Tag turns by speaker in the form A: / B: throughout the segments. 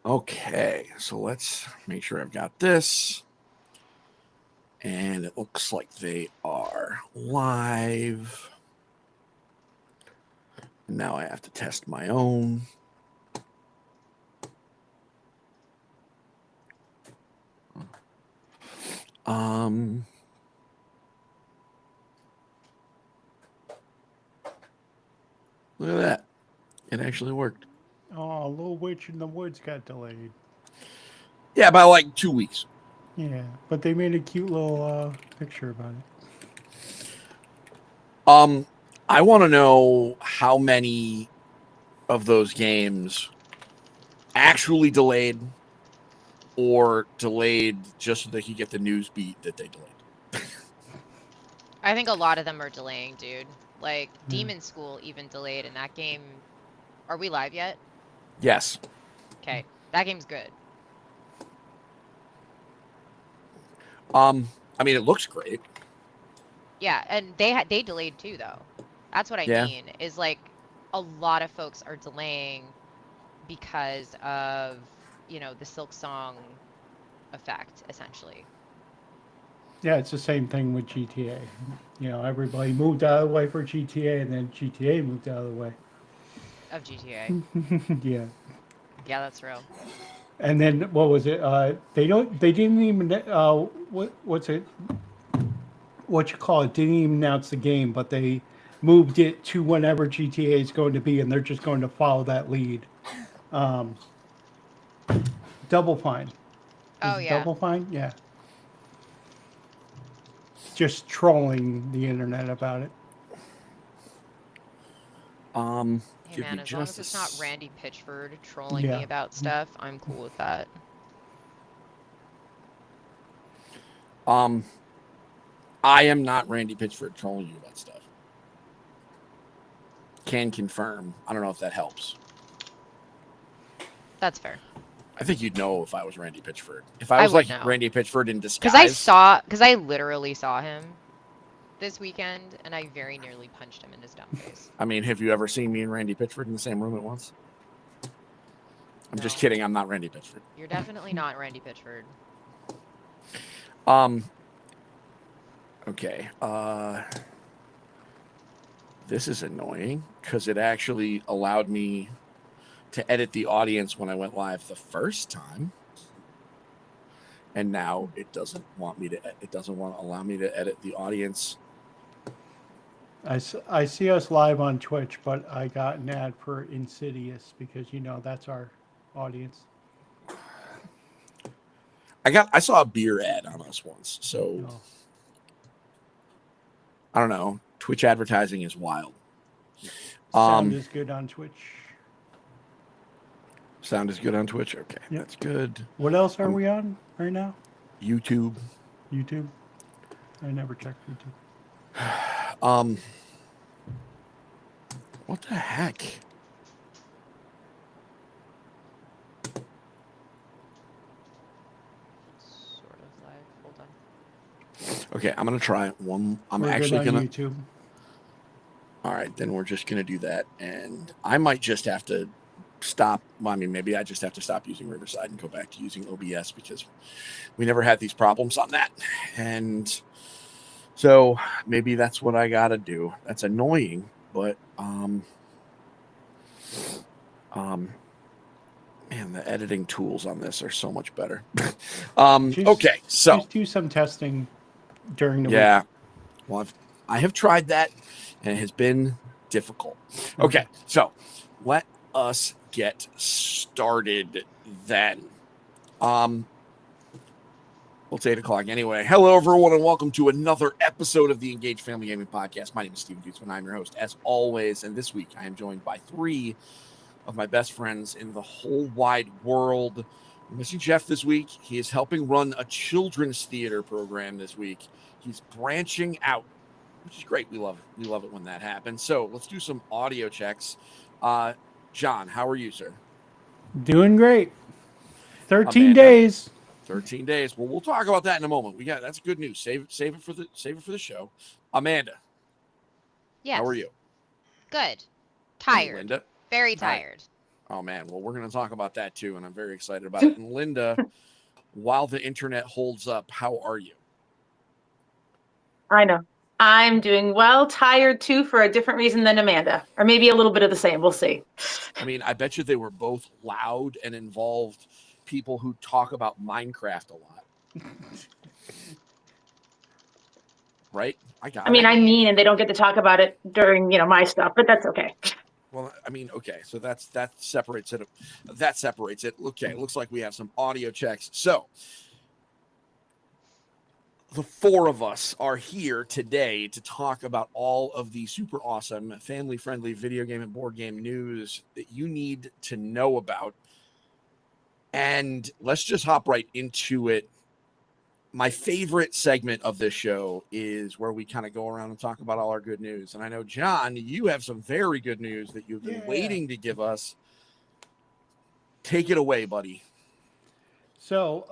A: Okay, so let's make sure I've got this. And it looks like they are live. Now I have to test my own. Um, Look at that. It actually worked.
B: Oh, Little Witch in the Woods got delayed.
A: Yeah, by like 2 weeks.
B: Yeah, but they made a cute little picture about it.
A: Um, I want to know how many of those games actually delayed or delayed just so they could get the news beat that they delayed.
C: I think a lot of them are delaying, dude. Like
B: Yeah.
C: Demon School even delayed, and that game. Are we live yet?
A: Yes.
C: Okay, that game's good.
A: I mean, it looks great.
C: Yeah, and they delayed too, though. That's what I
A: Yeah.
C: mean. Is like a lot of folks are delaying because of the Silk Song effect, essentially,
B: Yeah, it's the same thing with GTA. You know, everybody moved out of the way for GTA, and then GTA moved out of the way.
C: of GTA.
B: Yeah,
C: Yeah, that's real.
B: and then what was it? They don't. They didn't even. What's it? What you call it? Didn't even announce the game, but they moved it to whenever GTA is going to be, and they're just going to follow that lead. Double Fine.
C: Oh
B: Was it
C: yeah.
B: Double Fine? Yeah. Just trolling the internet about it.
C: Hey
A: Give me
C: man, as long as
A: just
C: it's not
A: a.
C: Randy Pitchford trolling me
B: Yeah.
C: about stuff, I'm cool with that.
A: Um, I am not Randy Pitchford trolling you about stuff. Can confirm. I don't know if that helps.
C: That's fair.
A: I think you'd know if I was Randy Pitchford. If I
C: I
A: was
C: would
A: like
C: know.
A: Randy Pitchford in disguise.
C: Because I literally saw him this weekend, and I very nearly punched him in his dumb face.
A: I mean, have you ever seen me and Randy Pitchford in the same room at once? I'm just
C: No,
A: kidding. I'm not Randy Pitchford.
C: you're definitely not Randy Pitchford.
A: Um. Okay. This is annoying because it actually allowed me to edit the audience when I went live the first time, and now it doesn't want me to. It doesn't want to allow me to edit the audience.
B: I see us live on Twitch, but I got an ad for Insidious because that's our audience.
A: I saw a beer ad on us once, so
B: Oh.
A: I don't know. Twitch advertising is wild.
B: Sound is good on Twitch.
A: Sound is good on Twitch. Okay,
B: Yep.
A: that's good.
B: What else are we on right now?
A: YouTube.
B: YouTube. I never checked YouTube.
A: What the heck?
C: Sort of live. Hold on.
A: Okay, I'm gonna try one. I'm
B: We're
A: actually
B: good on
A: gonna.
B: YouTube.
A: All right, then we're just gonna do that, and I might just have to stop. Well, I mean, maybe I just have to stop using Riverside and go back to using OBS because we never had these problems on that, and so maybe that's what I gotta do. That's annoying, but man, the editing tools on this are so much better. Okay, so
B: just do some testing during the
A: yeah,
B: week.
A: well, I have tried that, and it has been difficult. Okay, so let us get started then. Well, it's 8:00 anyway. Hello, everyone, and welcome to another episode of the Engaged Family Gaming Podcast. My name is Steven Dutzman. I'm your host, as always, and this week I am joined by three of my best friends in the whole wide world. We're missing Jeff this week. He is helping run a children's theater program this week. He's branching out, which is great. We love it when that happens. So let's do some audio checks. John, how are you, sir?
B: Doing great. 13
A: Amanda?
B: days.
A: 13 days. Well, we'll talk about that in a moment. That's good news. Save it for the show. Amanda,
C: Yes.
A: how are you?
C: Good.
A: And
C: Tired.
A: Linda?
C: Very tired.
A: Oh man, well, we're going to talk about that too, and I'm very excited about it. And Linda, while the internet holds up, how are you?
D: I know. I'm doing well, tired too for a different reason than Amanda, or maybe a little bit of the same. We'll see.
A: I mean, I bet you they were both loud and involved people who talk about Minecraft a lot. Right? I got
D: I mean,
A: it.
D: I'm mean and they don't get to talk about it during, my stuff, but that's okay.
A: Well, I mean, okay, so that separates it. That separates it. Okay, it looks like we have some audio checks. So the four of us are here today to talk about all of the super awesome, family-friendly video game and board game news that you need to know about. And let's just hop right into it. My favorite segment of this show is where we kind of go around and talk about all our good news. And I know, John, you have some very good news that you've been waiting to give us. Take it away, buddy.
B: So,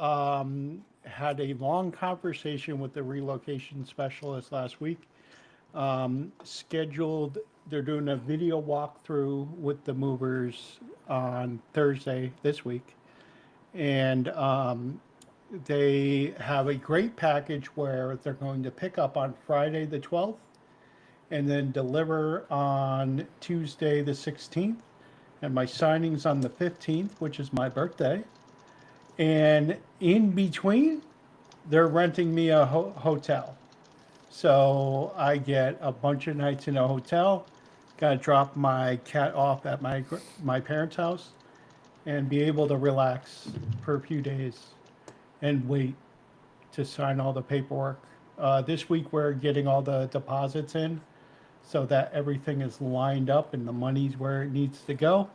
B: had a long conversation with the relocation specialist last week. Scheduled, they're doing a video walkthrough with the movers on Thursday this week. And they have a great package where they're going to pick up on Friday the 12th and then deliver on Tuesday the 16th. And my signing's on the 15th, which is my birthday. And in between, they're renting me a hotel. So I get a bunch of nights in a hotel, got to drop my cat off at my parents' house and be able to relax for a few days and wait to sign all the paperwork. This week we're getting all the deposits in so that everything is lined up and the money's where it needs to go.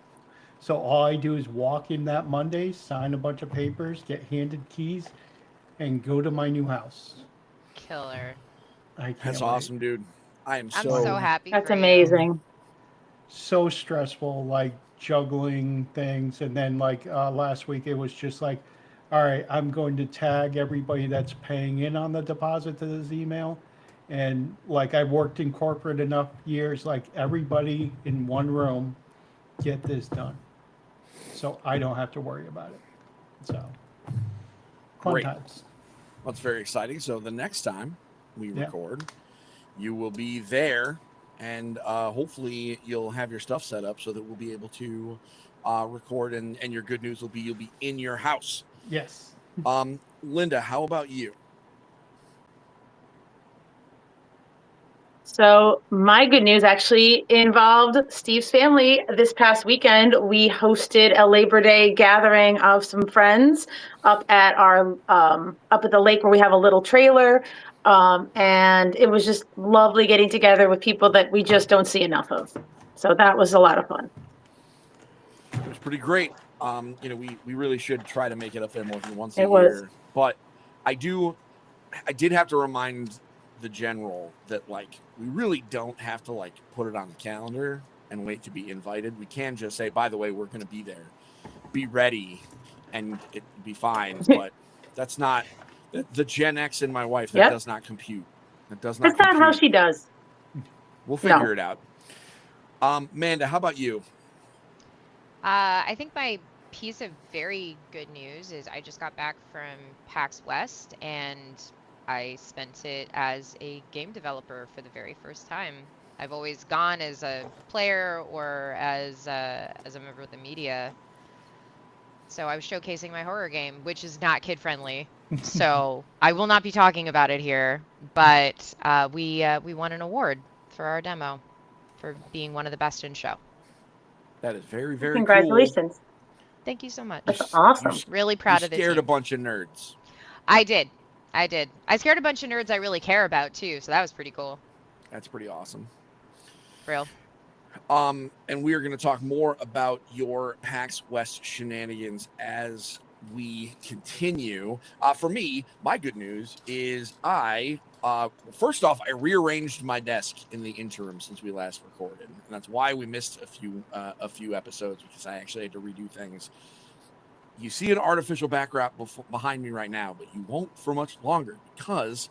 B: So all I do is walk in that Monday, sign a bunch of papers, get handed keys, and go to my new house.
C: Killer.
A: That's awesome, dude.
C: I'm so happy.
D: That's
C: for you.
D: amazing.
B: So stressful, like juggling things. And then like last week, it was just like, all right, I'm going to tag everybody that's paying in on the deposit to this email. And like I've worked in corporate enough years, like everybody in one room, get this done. So I don't have to worry about it. So fun
A: Great.
B: times.
A: Well, it's very exciting. So the next time we record, you will be there, and hopefully you'll have your stuff set up so that we'll be able to record, and your good news will be you'll be in your house.
B: Yes.
A: Linda, how about you?
D: So my good news actually involved Steve's family. This past weekend, we hosted a Labor Day gathering of some friends up at our up at the lake where we have a little trailer, and it was just lovely getting together with people that we just don't see enough of. So that was a lot of fun.
A: It was pretty great. We really should try to make it up there more than once a
D: It was.
A: year. But I did have to remind the general that like we really don't have to like put it on the calendar and wait to be invited. We can just say, by the way, we're going to be there. Be ready, and it'd be fine. But that's not the Gen X and my wife. That does not compute. That does not.
D: That's not how she does.
A: We'll figure it out. Amanda, how about you?
C: I think my piece of very good news is I just got back from PAX West and I spent it as a game developer for the very first time. I've always gone as a player or as a member of the media. So I was showcasing my horror game, which is not kid friendly. So I will not be talking about it here. But we won an award for our demo for being one of the best in show.
A: That is very, very
D: Congratulations.
A: cool.
C: Thank you so much.
D: That's awesome.
C: Really proud of the team.
A: Scared a bunch of nerds.
C: I did. I scared a bunch of nerds I really care about too, so that was pretty cool.
A: That's pretty awesome.
C: Real.
A: And we are going to talk more about your PAX West shenanigans as we continue. For me, my good news is first off, I rearranged my desk in the interim since we last recorded, and that's why we missed a few episodes, because I actually had to redo things. You see an artificial backdrop behind me right now, but you won't for much longer, because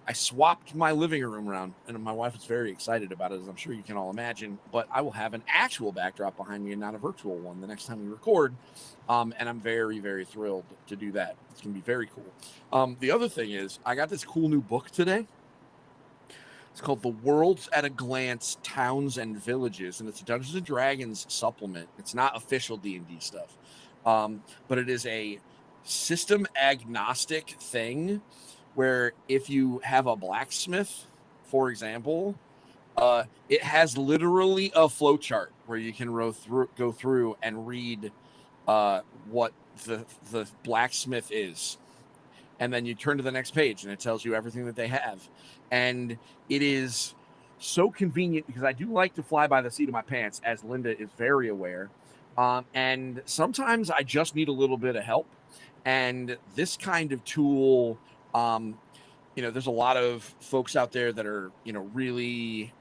A: I swapped my living room around, and my wife is very excited about it, as I'm sure you can all imagine. But I will have an actual backdrop behind me and not a virtual one the next time we record. And I'm very, very thrilled to do that. It's going to be very cool. The other thing is, I got this cool new book today. It's called The Worlds at a Glance, Towns and Villages, and it's a Dungeons & Dragons supplement. It's not official D&D stuff, but it is a system agnostic thing where if you have a blacksmith, for example, it has literally a flow chart where you can go through and read what the blacksmith is. And then you turn to the next page and it tells you everything that they have. And it is so convenient because I do like to fly by the seat of my pants, as Linda is very aware. And sometimes I just need a little bit of help. And this kind of tool, there's a lot of folks out there that are, really,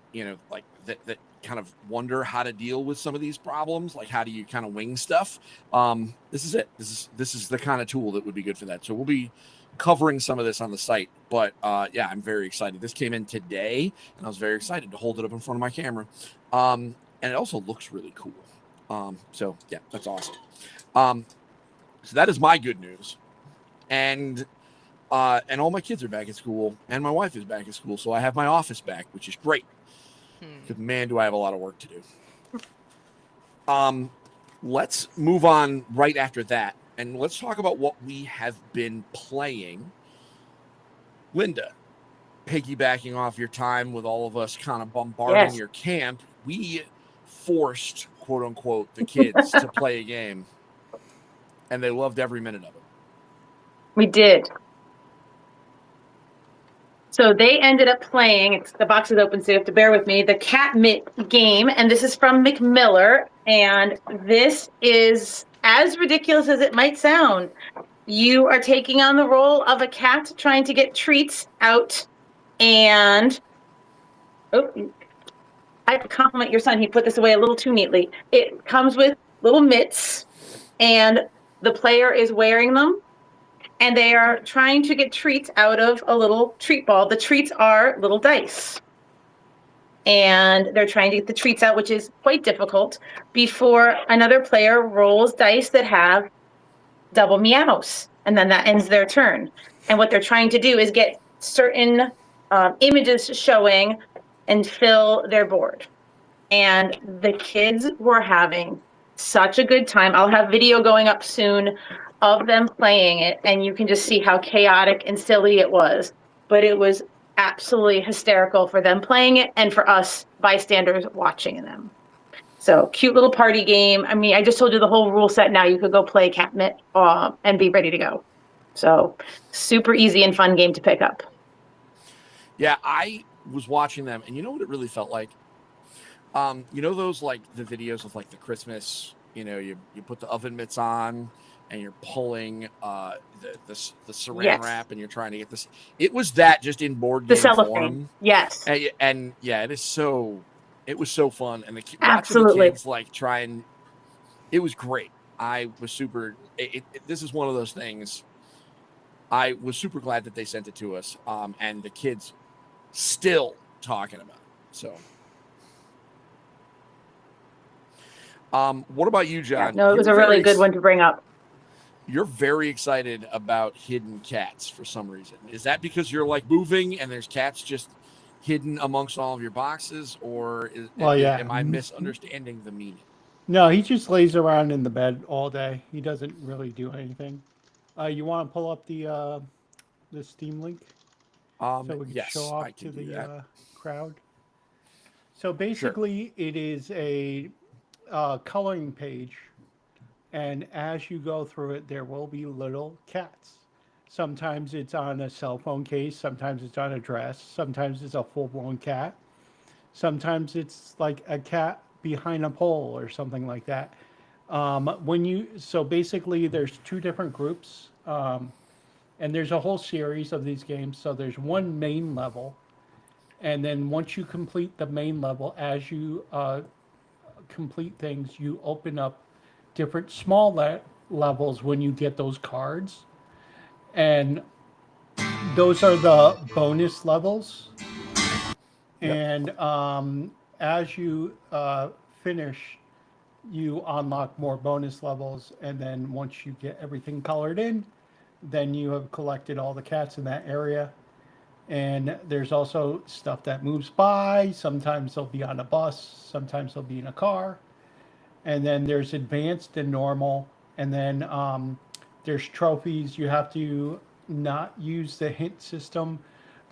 A: like that kind of wonder how to deal with some of these problems. Like, how do you kind of wing stuff? This is it. This is the kind of tool that would be good for that. So we'll be covering some of this on the site, but yeah, I'm very excited. This came in today and I was very excited to hold it up in front of my camera. And it also looks really cool. So yeah, that's awesome. So that is my good news. And all my kids are back at school and my wife is back at school. So I have my office back, which is great. Because man, do I have a lot of work to do. Let's move on right after that. And let's talk about what we have been playing. Linda, piggybacking off your time with all of us kind of bombarding your camp, we forced, quote unquote, the kids to play a game. And they loved every minute of it.
D: We did. So they ended up playing, the box is open, so you have to bear with me, the Cat Mitt game. And this is from McMiller. And this is as ridiculous as it might sound. You are taking on the role of a cat trying to get treats out. And I have to compliment your son. He put this away a little too neatly. It comes with little mitts, and the player is wearing them. And they are trying to get treats out of a little treat ball. The treats are little dice. And they're trying to get the treats out, which is quite difficult, before another player rolls dice that have double meows. And then that ends their turn. And what they're trying to do is get certain images showing and fill their board. And the kids were having such a good time. I'll have video going up soon of them playing it, and you can just see how chaotic and silly it was. But it was absolutely hysterical for them playing it and for us bystanders watching them. So cute little party game. I mean, I just told you the whole rule set. Now you could go play Cat Mitt and be ready to go. So super easy and fun game to pick up.
A: Yeah, I was watching them, and you know what it really felt like? Those like the videos of like the Christmas, you put the oven mitts on and you're pulling the saran wrap and you're trying to get this. It was that, just in board game form.
D: Yes.
A: And yeah, it was so fun. And
D: Absolutely.
A: Watching the kids like try and, it was great. I was super, this is one of those things. I was super glad that they sent it to us. And the kids still talking about it. So. What about you, John?
D: No, it was a really good one to bring up.
A: You're very excited about hidden cats for some reason. Is that because you're like moving and there's cats just hidden amongst all of your boxes, or am I misunderstanding the meaning?
B: No, he just lays around in the bed all day. He doesn't really do anything. You want to pull up the Steam link so we can show off to the crowd? So basically, It is a coloring page, and as you go through it, there will be little cats. Sometimes it's on a cell phone case, sometimes it's on a dress, sometimes it's a full-blown cat, sometimes it's like a cat behind a pole or something like that. So basically there's two different groups, and there's a whole series of these games. So there's one main level, and then once you complete the main level, as you complete things, you open up different small levels when you get those cards, and those are the bonus levels.
A: Yep.
B: And as you finish, you unlock more bonus levels. And then once you get everything colored in, then you have collected all the cats in that area. And there's also stuff that moves by. Sometimes they'll be on a bus, sometimes they'll be in a car. And then there's advanced and normal. And then there's trophies. You have to not use the hint system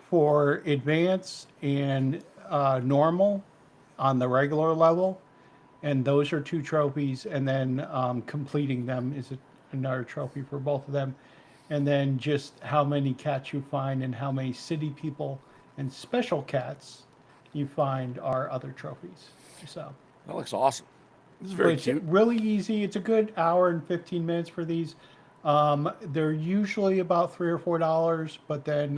B: for advanced and normal on the regular level. And those are 2 trophies. And then completing them is another trophy for both of them. And then just how many cats you find and how many city people and special cats you find are other trophies. So
A: That looks awesome. This is very
B: it's
A: cute.
B: really easy. It's a good hour and 15 minutes for these. They're usually about $3 or $4, but then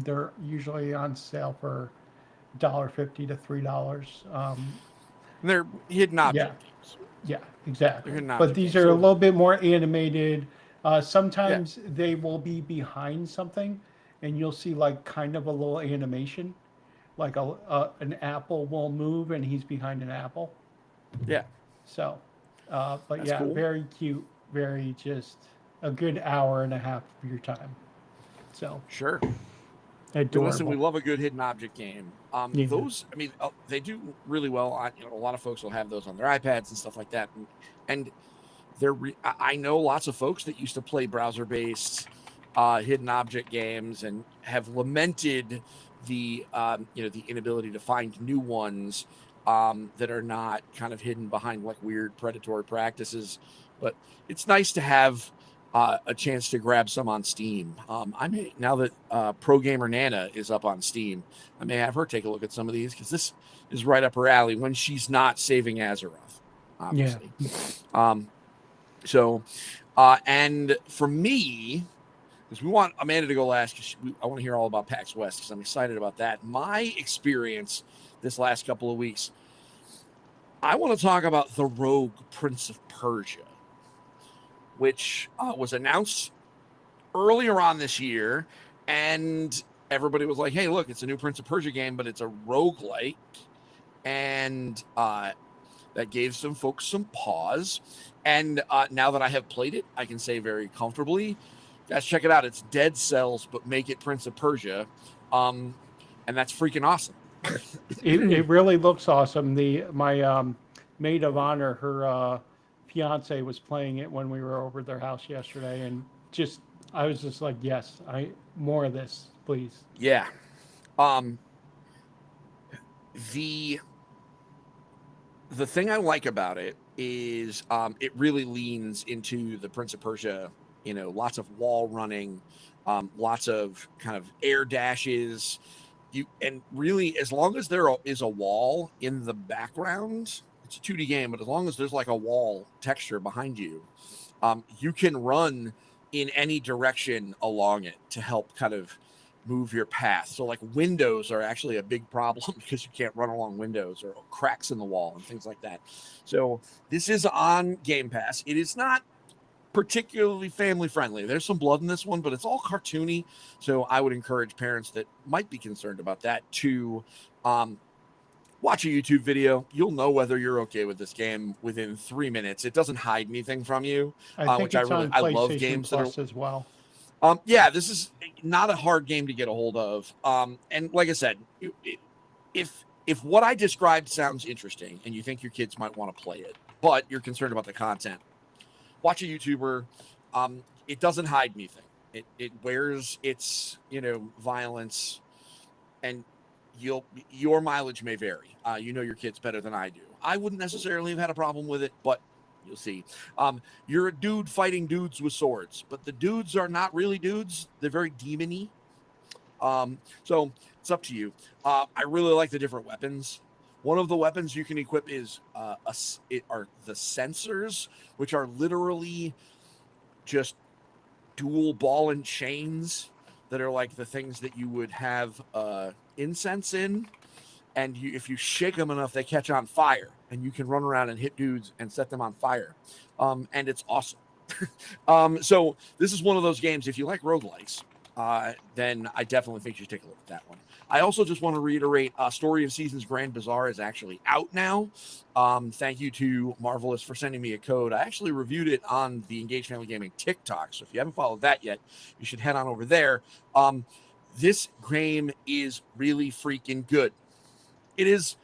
B: they're usually on sale for $1.50 to $3.
A: And they're hidden object games.
B: Yeah, exactly.
A: They're hidden
B: But
A: object
B: these
A: games,
B: are a
A: so-
B: little bit more animated. Sometimes they will be behind something, and you'll see like kind of a little animation, like an apple will move and he's behind an apple.
A: Yeah.
B: So, but
A: That's
B: yeah,
A: cool.
B: very cute, very just a good hour and a half of your time. So
A: Sure.
B: adorable.
A: Listen, we love a good hidden object game.
B: Yeah.
A: Those, I mean, they do really well on. A lot of folks will have those on their iPads and stuff like that, and they're. I know lots of folks that used to play browser-based hidden object games and have lamented the the inability to find new ones that are not kind of hidden behind like weird predatory practices. But it's nice to have a chance to grab some on Steam. I may, now that Pro Gamer Nana is up on Steam, I may have her take a look at some of these because this is right up her alley when she's not saving Azeroth, obviously. And for me, because we want Amanda to go last, because I want to hear all about PAX West because I'm excited about that. My experience this last couple of weeks, I want to talk about the Rogue Prince of Persia, which was announced earlier on this year, and everybody was like, hey, look, it's a new Prince of Persia game, but it's a roguelike, and that gave some folks some pause. And now that I have played it, I can say very comfortably, guys, check it out. It's Dead Cells, but make it Prince of Persia, and that's freaking awesome.
B: It really looks awesome. My maid of honor, her fiance was playing it when we were over at their house yesterday, and I was just like, yes, more of this, please.
A: Yeah. The thing I like about it is it really leans into the Prince of Persia, lots of wall running, lots of kind of air dashes. And really, as long as there is a wall in the background, it's a 2D game, but as long as there's like a wall texture behind you, you can run in any direction along it to help kind of move your path. So like windows are actually a big problem because you can't run along windows or cracks in the wall and things like that. So this is on Game Pass. It is not particularly family friendly. There's some blood in this one, but it's all cartoony. So I would encourage parents that might be concerned about that to watch a YouTube video. You'll know whether you're okay with this game within 3 minutes. It doesn't hide anything from you,
B: I think
A: which
B: it's on
A: I love
B: PlayStation
A: games
B: Plus
A: that are
B: as well.
A: yeah, this is not a hard game to get a hold of. And like I said, if what I described sounds interesting and you think your kids might want to play it, but you're concerned about the content, watch a YouTuber. It doesn't hide anything. It wears its violence, and your mileage may vary. You know your kids better than I do. I wouldn't necessarily have had a problem with it, but you'll see. You're a dude fighting dudes with swords, but the dudes are not really dudes. They're very demon-y. So it's up to you. I really like the different weapons. One of the weapons you can equip is are the sensors, which are literally just dual ball and chains that are like the things that you would have incense in. And if you shake them enough, they catch on fire, and you can run around and hit dudes and set them on fire. And it's awesome. So this is one of those games, if you like roguelikes, then I definitely think you should take a look at that one. I also just want to reiterate, Story of Seasons Grand Bazaar is actually out now. Thank you to Marvelous for sending me a code. I actually reviewed it on the Engage Family Gaming TikTok, so if you haven't followed that yet, you should head on over there. This game is really freaking good. It is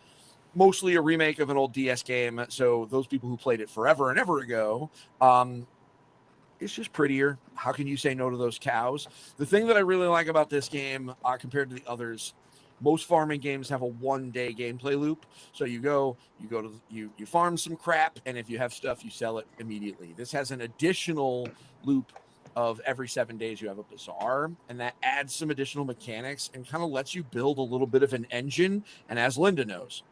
A: mostly a remake of an old DS game, so those people who played it forever and ever ago, it's just prettier. How can you say no to those cows? The thing that I really like about this game, compared to the others, most farming games have a one-day gameplay loop. So you farm some crap, and if you have stuff, you sell it immediately. This has an additional loop of every 7 days you have a bazaar, and that adds some additional mechanics and kind of lets you build a little bit of an engine. And as Linda knows,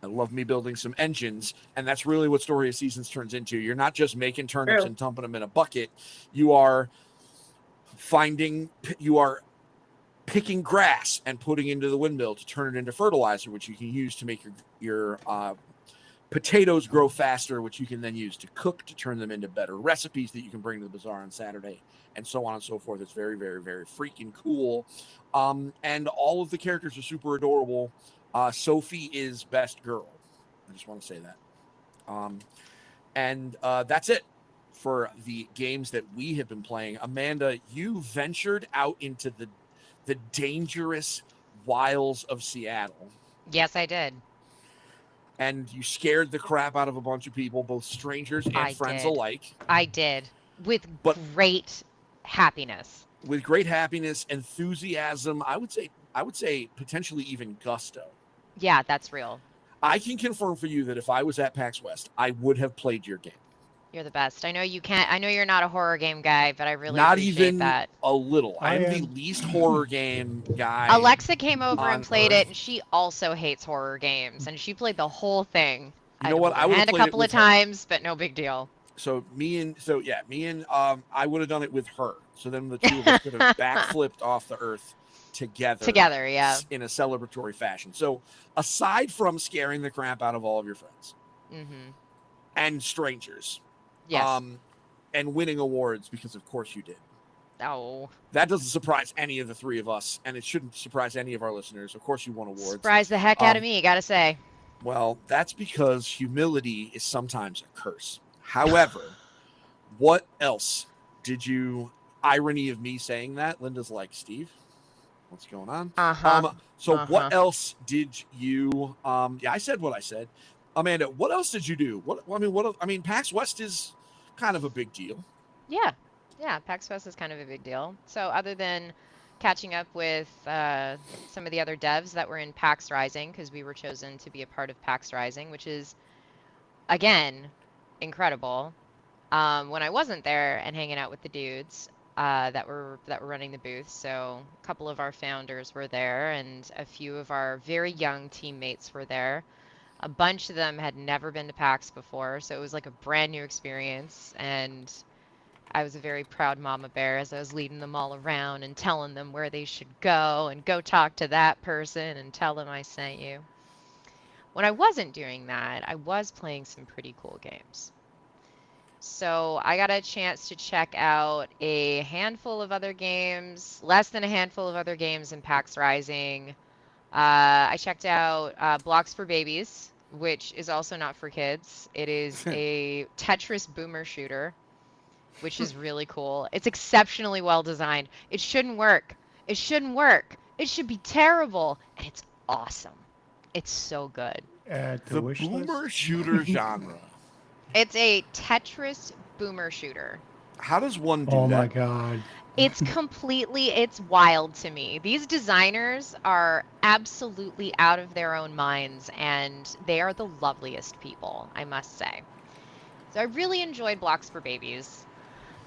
A: I love me building some engines, and that's really what Story of Seasons turns into. You're not just making turnips and dumping them in a bucket. You are picking grass and putting into the windmill to turn it into fertilizer, which you can use to make your potatoes grow faster, which you can then use to cook to turn them into better recipes that you can bring to the bazaar on Saturday, and so on and so forth. It's very, very, very freaking cool. And all of the characters are super adorable. Sophie is best girl. I just want to say that. And that's it for the games that we have been playing. Amanda, you ventured out into the dangerous wilds of Seattle.
C: Yes, I did.
A: And you scared the crap out of a bunch of people, both strangers and friends alike.
C: I did. With great happiness.
A: With great happiness, enthusiasm, I would say potentially even gusto.
C: Yeah, that's real.
A: I can confirm for you that if I was at PAX West, I would have played your game.
C: You're the best. I know you can't. I know you're not a horror game guy, but I really
A: not
C: appreciate
A: even
C: that.
A: A little. I am the least horror game guy.
C: Alexa came over and played it, and she also hates horror games, and she played the whole thing.
A: You know what? I would have
C: played it a couple of times, but no big deal.
A: So I would have done it with her. So then the two of us could have backflipped off the earth together,
C: yeah,
A: in a celebratory fashion. So aside from scaring the crap out of all of your friends and strangers,
C: yes,
A: and winning awards, because of course you did.
C: Oh,
A: that doesn't surprise any of the three of us, and it shouldn't surprise any of our listeners. Of course you won awards.
C: Surprised the heck out of me, gotta say.
A: Well, that's because humility is sometimes a curse. However, what else did you? Irony of me saying that. Linda's like, Steve, what's going on? What else did you? I said what I said. Amanda, what else did you do? PAX West is kind of a big deal.
C: Yeah, PAX West is kind of a big deal. So other than catching up with some of the other devs that were in PAX Rising, because we were chosen to be a part of PAX Rising, which is, again, incredible. When I wasn't there and hanging out with the dudes that were running the booth, so a couple of our founders were there, and a few of our very young teammates were there. A bunch of them had never been to PAX before, so it was like a brand new experience, and I was a very proud mama bear as I was leading them all around and telling them where they should go and go talk to that person and tell them I sent you. When I wasn't doing that, I was playing some pretty cool games. So I got a chance to check out a handful of other games, less than a handful of other games in PAX Rising. I checked out Blocks for Babies, which is also not for kids. It is a Tetris boomer shooter, which is really cool. It's exceptionally well designed. It shouldn't work. It should be terrible. And it's awesome. It's so good.
B: The
A: boomer shooter genre.
C: It's a Tetris boomer shooter.
A: How does one do that?
B: Oh my god.
C: It's wild to me. These designers are absolutely out of their own minds, and they are the loveliest people, I must say. So I really enjoyed Blocks for Babies.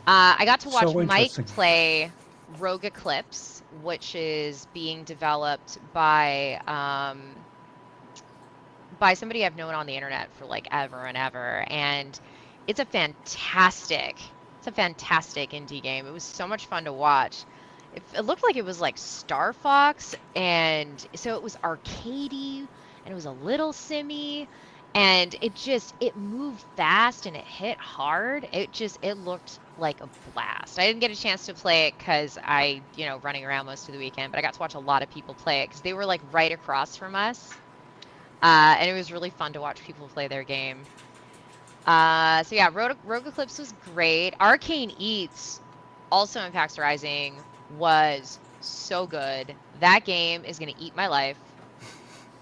C: I got to watch Mike play Rogue Eclipse, which is being developed by somebody I've known on the internet for like ever and ever, and it's a fantastic indie game. It was so much fun to watch. It looked like it was like Star Fox, and so it was arcadey, and it was a little simmy, and it moved fast and it hit hard. It looked like a blast. I didn't get a chance to play it because running around most of the weekend, but I got to watch a lot of people play it because they were like right across from us. And it was really fun to watch people play their game. So yeah, Rogue Eclipse was great. Arcane Eats, also in PAX Rising, was so good. That game is going to eat my life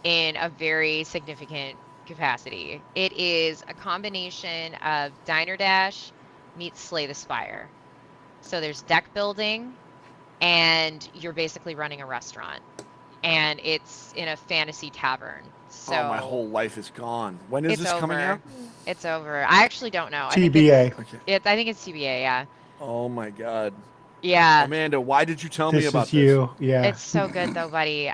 C: in a very significant capacity. It is a combination of Diner Dash meets Slay the Spire. So there's deck building, and you're basically running a restaurant, and it's in a fantasy tavern. So
A: Oh, my whole life is gone. When is
C: it's
A: this coming
C: over.
A: out?
C: It's over. I actually don't know.
B: TBA.
A: Okay.
C: I think it's TBA. Yeah.
A: Oh my God,
C: Yeah.
A: Amanda, why did you tell me
B: This
A: about
B: is
A: this?
B: you. Yeah.
C: It's so good though, buddy.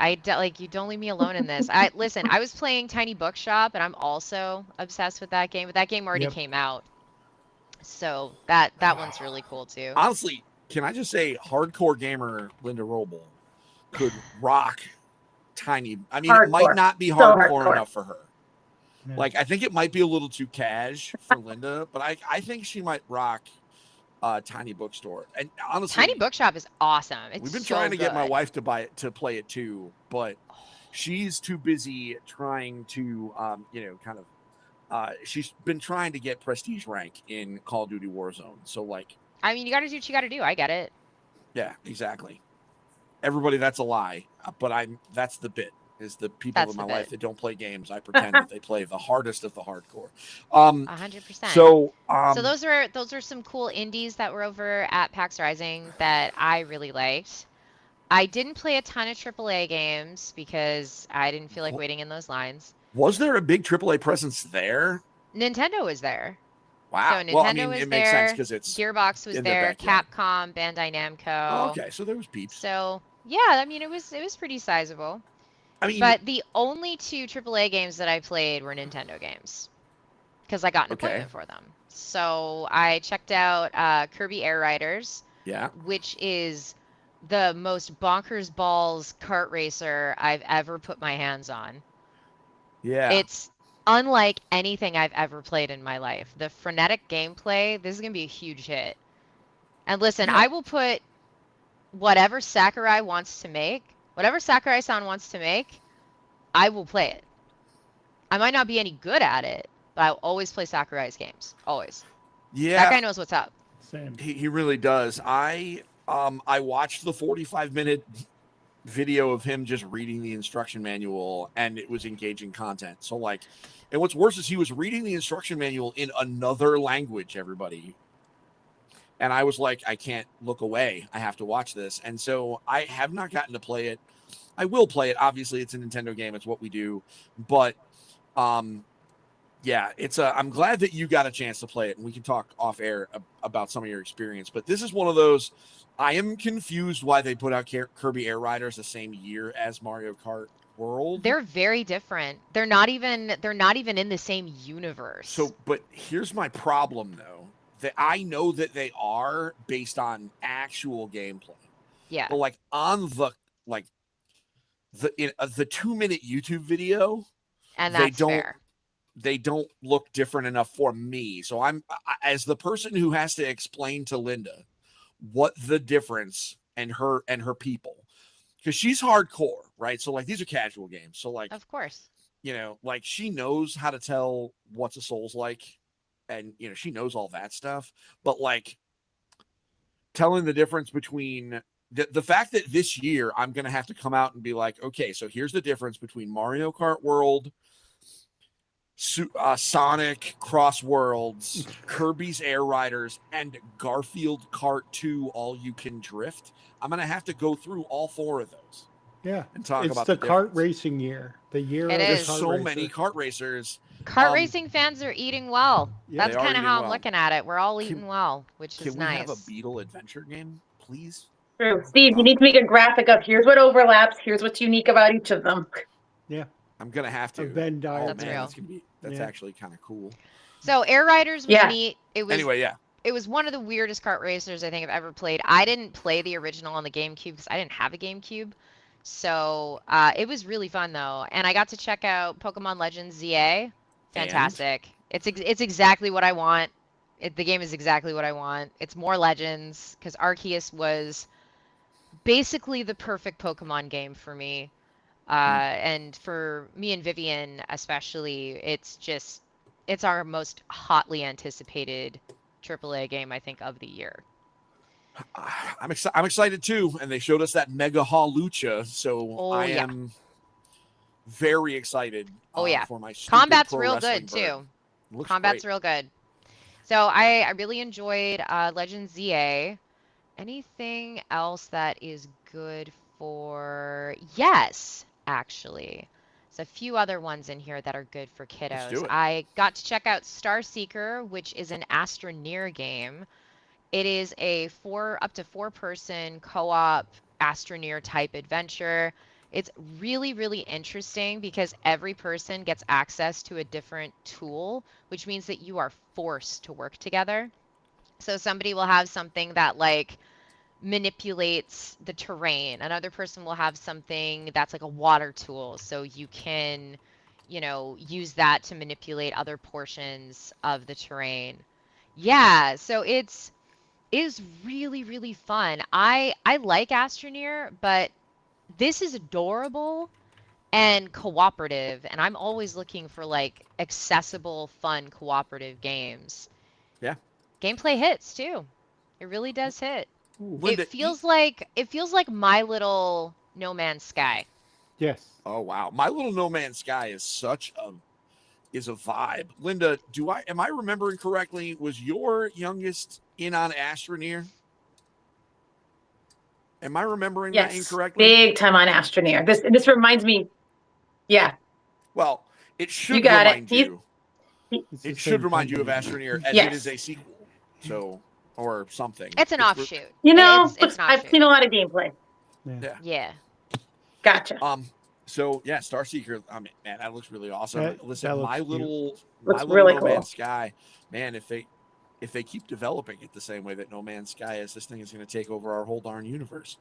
C: You don't leave me alone in this. I was playing Tiny Bookshop, and I'm also obsessed with that game, but that game already
B: Yep.
C: came out. So that one's really cool too.
A: Honestly, can I just say, hardcore gamer Linda Roble could rock Tiny. I mean, it might
D: Hardcore.
A: not be
D: So
A: hardcore
D: hardcore.
A: enough for her.
B: Yeah.
A: Like, I think it might be a little too cash for Linda, but I think she might rock Tiny Bookstore. And honestly,
C: Tiny Bookshop is awesome. It's
A: we've been
C: so
A: trying to get my
C: good.
A: wife to play it too, but she's too busy trying to she's been trying to get prestige rank in Call of Duty Warzone. So like,
C: I mean, you got to do what you got to do. I get it.
A: yeah, exactly. Everybody, that's a lie, but that's the bit. Is the people
C: That's
A: in my
C: the
A: life
C: bit.
A: that don't play games, I pretend that they play the hardest of the hardcore.
C: 100%.
A: So
C: those are some cool indies that were over at PAX Rising that I really liked. I didn't play a ton of AAA games because I didn't feel like waiting in those lines.
A: was there a big AAA presence there?
C: Nintendo was there.
A: Wow.
C: So
A: Well, I
C: Nintendo
A: mean,
C: was
A: it makes sense
C: there.
A: because it's
C: Gearbox was
A: in their
C: there.
A: backyard.
C: Capcom, Bandai Namco.
A: Oh, okay, so there was peeps.
C: So yeah, I mean it was pretty sizable.
A: I mean,
C: But the only two AAA games that I played were Nintendo games because I got an
A: Okay.
C: appointment for them. So I checked out Kirby Air Riders,
A: yeah.
C: which is the most bonkers balls kart racer I've ever put my hands on.
A: Yeah.
C: It's unlike anything I've ever played in my life. The frenetic gameplay, this is going to be a huge hit. And listen,
A: Yeah.
C: I will put whatever Sakurai wants to make, whatever Sakurai-san wants to make, I will play it. I might not be any good at it, but I'll always play Sakurai's games. Always.
A: Yeah.
C: That guy knows what's up.
B: Same.
A: He really does. I watched the 45-minute video of him just reading the instruction manual, and it was engaging content. So like, and what's worse is he was reading the instruction manual in another language, everybody. And I was like, I can't look away. I have to watch this. And so I have not gotten to play it. I will play it. Obviously, it's a Nintendo game. It's what we do. But yeah, I'm glad that you got a chance to play it, and we can talk off air about some of your experience. But this is one of those, I am confused why they put out Kirby Air Riders the same year as Mario Kart World.
C: They're very different. They're not even in the same universe.
A: So, but here's my problem though, that I know that they are based on actual gameplay.
C: yeah.
A: But like on the 2-minute YouTube video,
C: And
A: they
C: that's
A: don't
C: fair.
A: they don't look different enough for me. So as the person who has to explain to Linda what the difference and her people, because she's hardcore, right? So like, these are casual games. So like,
C: Of course.
A: like she knows how to tell what's a Souls like, and she knows all that stuff. But like, telling the difference between the fact that this year I'm going to have to come out and be like, okay, so here's the difference between Mario Kart World, Sonic Cross Worlds, Kirby's Air Riders, and Garfield Kart 2 All You Can Drift. I'm going to have to go through all 4 of those.
B: Yeah.
A: And talk
B: It's
A: about
B: the
A: the
B: kart
A: difference.
B: racing year. The year
C: It
B: of the
C: is.
A: There's
B: kart
A: so
B: racer.
A: many kart racers.
C: Kart
A: Um,
C: racing fans are eating well.
B: Yeah.
C: That's
A: They are
C: kind of
A: eating
C: how I'm
A: well.
C: looking at it. We're all
A: Can-
C: eating well, which
A: Can
C: is
A: we
C: nice.
A: have a Beetle adventure game, please?
D: True. Steve, you need to make a graphic of here's what overlaps, here's what's unique about each of them.
A: I'm gonna have to.
B: A Venn diagram.
C: That's real.
A: That's
B: Yeah.
A: actually kind of cool.
C: So Air Riders was
D: Yeah.
C: neat. It was
A: Anyway, yeah.
C: it was one of the weirdest kart racers I think I've ever played. I didn't play the original on the GameCube because I didn't have a GameCube. So it was really fun though. And I got to check out Pokemon Legends ZA Fantastic. It's exactly what I want. The game is exactly what I want. It's more Legends because Arceus was basically the perfect Pokemon game for me. And for me and Vivian especially, it's our most hotly anticipated AAA game, I think, of the year.
A: I'm excited too, and they showed us that Mega Hawlucha, so
C: Oh,
A: I
C: yeah.
A: am very excited.
C: Oh, yeah.
A: For my stupid
C: Combat's
A: pro
C: real
A: wrestling
C: good
A: bird.
C: too.
A: Looks
C: Combat's
A: great.
C: real good. So I really enjoyed Legends ZA. Anything else that is good for... Yes, actually. There's a few other ones in here that are good for
A: Let's
C: kiddos.
A: do it.
C: I got to check out Star Seeker, which is an Astroneer game. It is a up to 4-person co-op Astroneer type adventure. It's really, really interesting because every person gets access to a different tool, which means that you are forced to work together. So somebody will have something that like manipulates the terrain. Another person will have something that's like a water tool. So you can, use that to manipulate other portions of the terrain. Yeah, so it is really, really fun. I like Astroneer, but this is adorable and cooperative, and I'm always looking for like accessible, fun, cooperative games.
A: Yeah.
C: Gameplay hits too. It really does hit.
A: Linda,
C: It feels like My Little No Man's Sky.
B: Yes.
A: oh wow, My Little No Man's Sky is such a vibe. Linda, am I remembering correctly? Was your youngest in on Astroneer? Am I remembering that
D: Yes,
A: incorrectly?
D: big time on Astroneer. This reminds me. Yeah,
A: Well, it
D: you
A: should
D: got it.
A: remind you.
B: It's the
A: It should
B: same
A: remind you of
B: company.
A: Astroneer as it is
D: Yes.
A: a sequel. So, or something.
C: It's an
A: re-
C: offshoot.
D: You know,
C: It's an
D: I've
C: offshoot.
D: seen a lot of gameplay.
A: Yeah.
C: Yeah.
D: Gotcha.
A: So yeah, Star Seeker. I mean, man, that looks really awesome. Listen,
B: that looks
A: My
B: cute.
A: Little
D: really
A: No
D: cool.
A: Man's Sky. Man, if they keep developing it the same way that No Man's Sky is, this thing is going to take over our whole darn universe.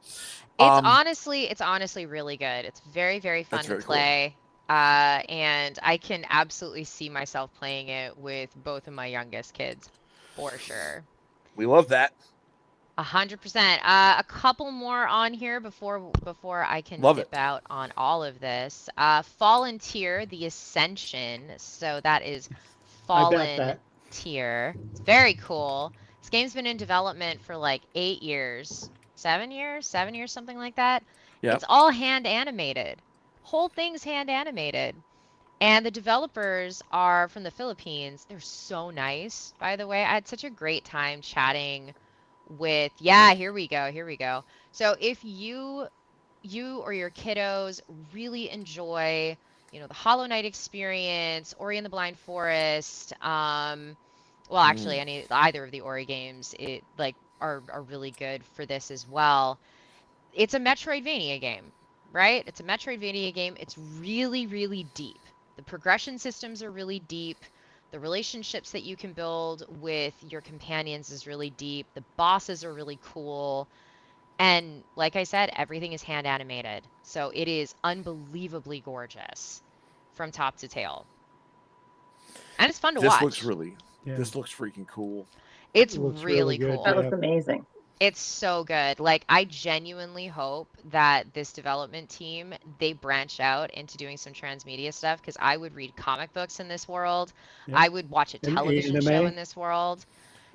C: It's honestly really good. It's very, very fun
A: That's
C: to
A: very cool.
C: play. And I can absolutely see myself playing it with both of my youngest kids, for sure.
A: We love that.
C: 100%. A couple more on here before I can
A: Love
C: dip
A: it.
C: out on all of this. Fallen Tier, the Ascension. So that is
B: I bet
C: Fallen
B: that.
C: Tier. It's very cool. This game's been in development for like 8 years, 7 years, something like that.
A: Yep.
C: It's all hand animated. Whole thing's hand animated. And the developers are from the Philippines. They're so nice, by the way. I had such a great time chatting with, here we go. So if you or your kiddos really enjoy, the Hollow Knight experience, Ori and the Blind Forest, well, actually, either of the Ori games, are really good for this as well. It's a Metroidvania game, right? It's a Metroidvania game. It's really, really deep. The progression systems are really deep. The relationships that you can build with your companions is really deep. The bosses are really cool. And like I said, everything is hand animated. So it is unbelievably gorgeous from top to tail. And it's fun to watch.
A: This looks freaking cool.
C: It's
B: It looks
C: really
B: really good,
C: cool.
D: That
B: yeah.
D: looks amazing.
C: It's so good. Like, I genuinely hope that this development team, they branch out into doing some transmedia stuff, because I would read comic books in this world.
B: Yep.
C: I would watch a
B: And
C: television show
B: anime.
C: in this world.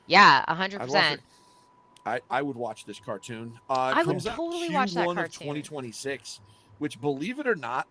C: Yeah,
A: I love
C: 100%.
A: it. I would watch this cartoon.
C: I would
A: Comes out
C: totally watch that
A: Q1 of
C: cartoon.
A: 2026, which, believe it or not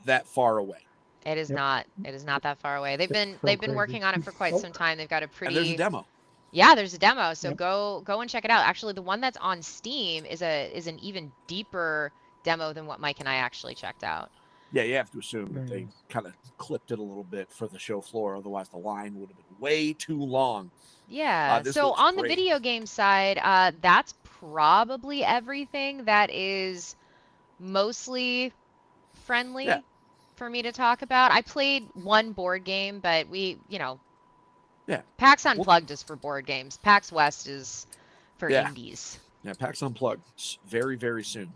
A: that far away.
C: It is
B: Yep.
C: not. It is not that far away. They've
B: It's
C: been
B: so
C: they've been
B: crazy.
C: working on it for quite
B: Oh.
C: some time. They've got a
A: And there's a
C: pretty
A: demo.
C: Yeah, there's a demo. So
B: Yep.
C: go and check it out. Actually, the one that's on Steam is an even deeper demo than what Mike and I actually checked out.
A: Yeah, you have to assume that
B: Very
A: they
B: nice.
A: kind of clipped it a little bit for the show floor. Otherwise, the line would have been way too long.
C: Yeah.
A: This
C: So
A: looks
C: on the
A: great.
C: video game side, that's probably everything that is mostly friendly
A: Yeah.
C: for me to talk about. I played one board game, but
A: Yeah.
C: PAX Unplugged is for board games. PAX West is for
A: Yeah.
C: indies.
A: Yeah, PAX Unplugged very, very soon.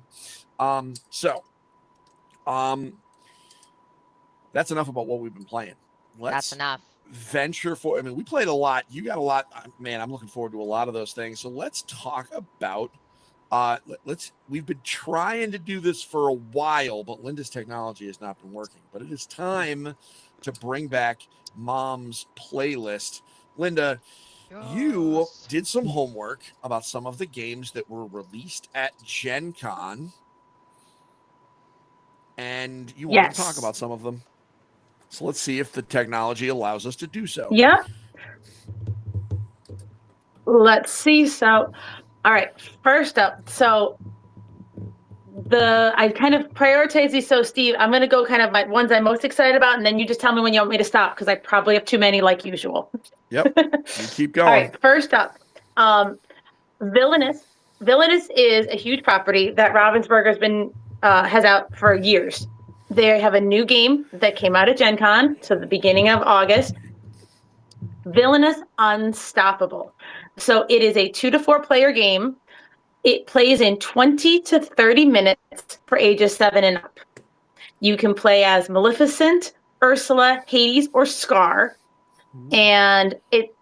A: that's enough about what we've been playing.
C: That's
A: Let's
C: enough.
A: venture for. I mean, we played a lot. You got a lot, man. I'm looking forward to a lot of those things. So let's talk about. We've been trying to do this for a while, but Linda's technology has not been working. But it is time to bring back Mom's playlist. Linda, you
C: Yes.
A: did some homework about some of the games that were released at Gen Con, and you want to talk
D: Yes.
A: about some of them. So let's see if the technology allows us to do so.
D: Yeah. Let's see. So, all right. First up, so I kind of prioritize these. So, Steve, I'm going to go kind of my ones I'm most excited about, and then you just tell me when you want me to stop because I probably have too many, like usual.
A: Yep. You keep going.
D: All right. First up, Villainous. Villainous is a huge property that Ravensburger's been has out for years. They have a new game that came out at Gen Con, so the beginning of August. Villainous Unstoppable. So it is a 2 to 4 player game. It plays in 20 to 30 minutes for ages 7 and up. You can play as Maleficent, Ursula, Hades, or Scar. And it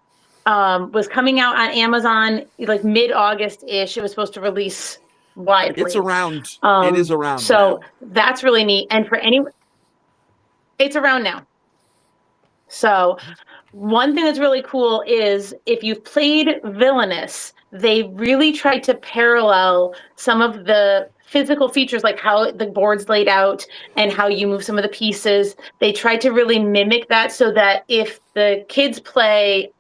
D: was coming out on Amazon like mid-August-ish. It was supposed to release widely.
A: It's around. It is around.
D: So
A: now.
D: that's really neat. And for anyone, it's around now. So one thing that's really cool is if you've played Villainous, they really tried to parallel some of the physical features, like how the board's laid out and how you move some of the pieces. They tried to really mimic that so that if the kids play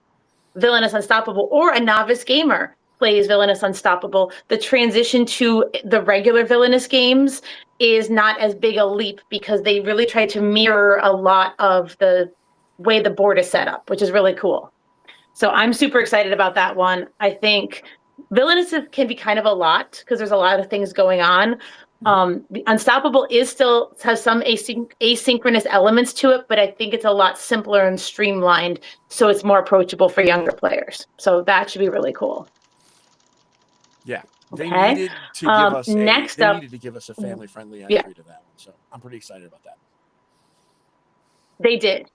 D: Villainous Unstoppable or a novice gamer plays Villainous Unstoppable, the transition to the regular Villainous games is not as big a leap because they really tried to mirror a lot of the way the board is set up, which is really cool. So I'm super excited about that one. I think Villainous can be kind of a lot because there's a lot of things going on. Unstoppable has some asynchronous elements to it, but I think it's a lot simpler and streamlined, so it's more approachable for younger players. So that should be really cool.
A: Yeah, they
D: Okay.
A: needed to give us
D: next up-
A: needed to give us a family-friendly entry to that one. So I'm pretty excited about that.
D: They did.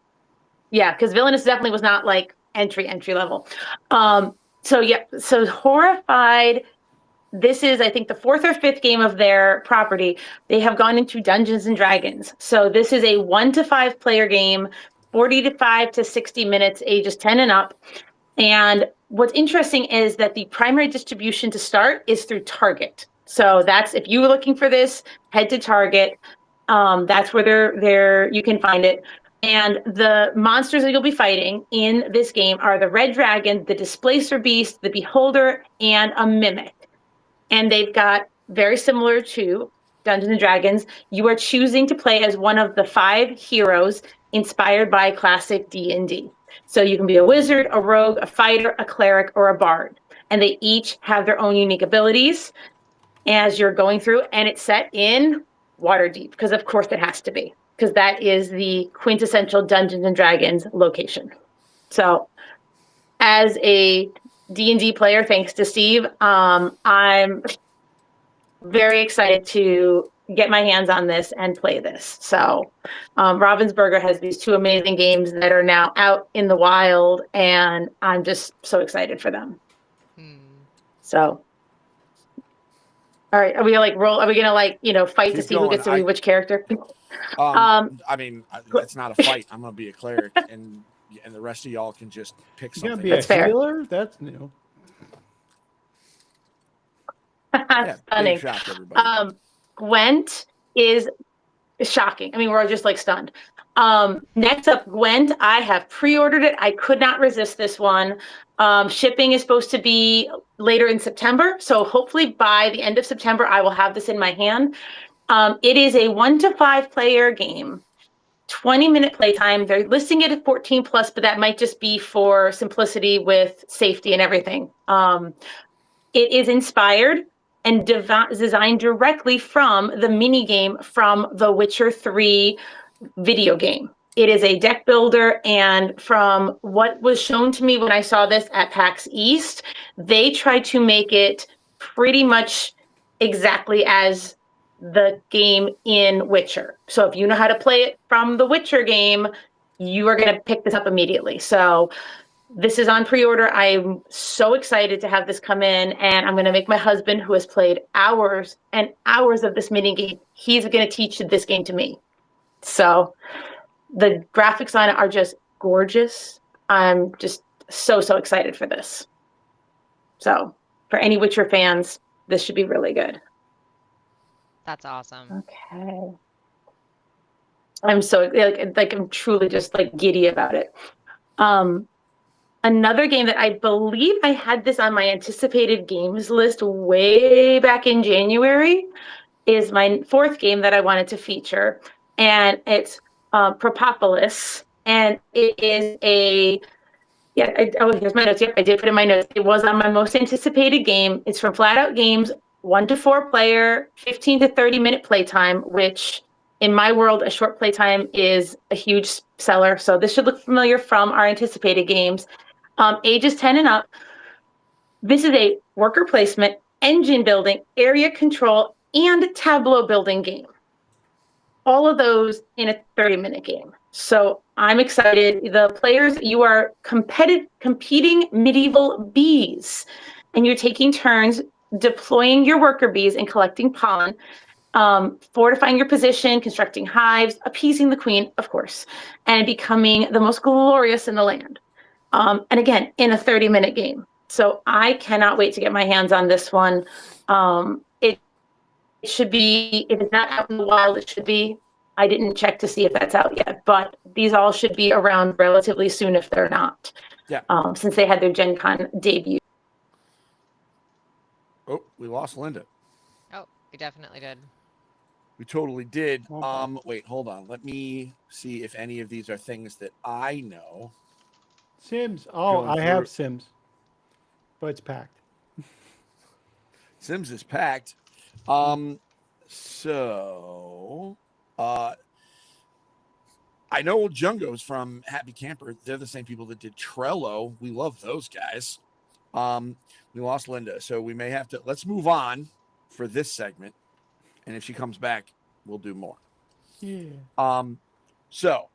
D: Yeah, because Villainous definitely was not like entry level. So Horrified, this is, I think, the 4th or 5th game of their property. They have gone into Dungeons and Dragons. So this is a 1 to 5 player game, 45 to 60 minutes, ages 10 and up. And what's interesting is that the primary distribution to start is through Target. So that's, if you were looking for this, head to Target. That's where you can find it. And the monsters that you'll be fighting in this game are the Red Dragon, the Displacer Beast, the Beholder, and a Mimic. And they've got, very similar to Dungeons and Dragons, you are choosing to play as one of the 5 heroes inspired by classic D&D. So you can be a wizard, a rogue, a fighter, a cleric, or a bard. And they each have their own unique abilities as you're going through. And it's set in Waterdeep, because of course it has to be, because that is the quintessential Dungeons and Dragons location. So as a D&D player, thanks to Steve, I'm very excited to get my hands on this and play this. So Ravensburger has these 2 amazing games that are now out in the wild, and I'm just so excited for them. So, all right, are we gonna fight
A: Keep
D: to see who
A: going.
D: gets to be which character?
A: I mean, it's not a fight. I'm gonna be a cleric, and the rest of y'all can just pick
B: You gonna
A: something.
B: be
D: That's
B: a
D: fair.
B: healer? That's new.
A: Yeah,
D: Stunning.
A: big shock, everybody.
D: Gwent is shocking. I mean, we're just like stunned. Next up, Gwent. I have pre-ordered it. I could not resist this one. Shipping is supposed to be later in September, so hopefully by the end of September, I will have this in my hand. It is a 1 to 5 player game, 20-minute playtime. They're listing it at 14 plus, but that might just be for simplicity with safety and everything. It is inspired and designed directly from the mini game from the Witcher 3 video game. It is a deck builder, and from what was shown to me when I saw this at PAX East, they tried to make it pretty much exactly as the game in Witcher. So if you know how to play it from the Witcher game, you are going to pick this up immediately. So this is on pre-order. I'm so excited to have this come in, and I'm going to make my husband, who has played hours and hours of this mini game, he's going to teach this game to me. So the graphics on it are just gorgeous. I'm just so excited for this. So for any Witcher fans, this should be really good.
C: That's awesome.
D: Okay. I'm so like I'm truly just like giddy about it. Another game that I believe I had this on my anticipated games list way back in January is my fourth game that I wanted to feature, and it's Propopolis, and it is a here's my notes. Yep, I did put in my notes. It was on my most anticipated game. It's from Flat Out Games, 1 to 4 player, 15 to 30 minute playtime, which in my world, a short playtime is a huge seller. So this should look familiar from our anticipated games. Ages 10 and up. This is a worker placement, engine building, area control, and tableau building game. All of those in a 30-minute game. So I'm excited. The players, you are competing medieval bees, and you're taking turns deploying your worker bees and collecting pollen, fortifying your position, constructing hives, appeasing the queen, of course, and becoming the most glorious in the land. And again, in a 30-minute game. So I cannot wait to get my hands on this one. It should be, if it's not out in the wild, it should be. I didn't check to see if that's out yet, but these all should be around relatively soon if they're not.
A: Yeah.
D: Since they had their Gen Con debut.
A: Oh, we lost Linda.
C: Oh, we definitely did.
A: We totally did.
B: Okay.
A: Wait, hold on. Let me see if any of these are things that I know.
B: Sims. Oh,
A: Going
B: I
A: through
B: have
A: it.
B: Sims, but it's packed.
A: Sims is packed. So I know Jungos from Happy Camper. They're the same people that did Trello. We love those guys. We lost Linda, so we may have to let's move on for this segment. And if she comes back, we'll do more.
B: Yeah.
A: So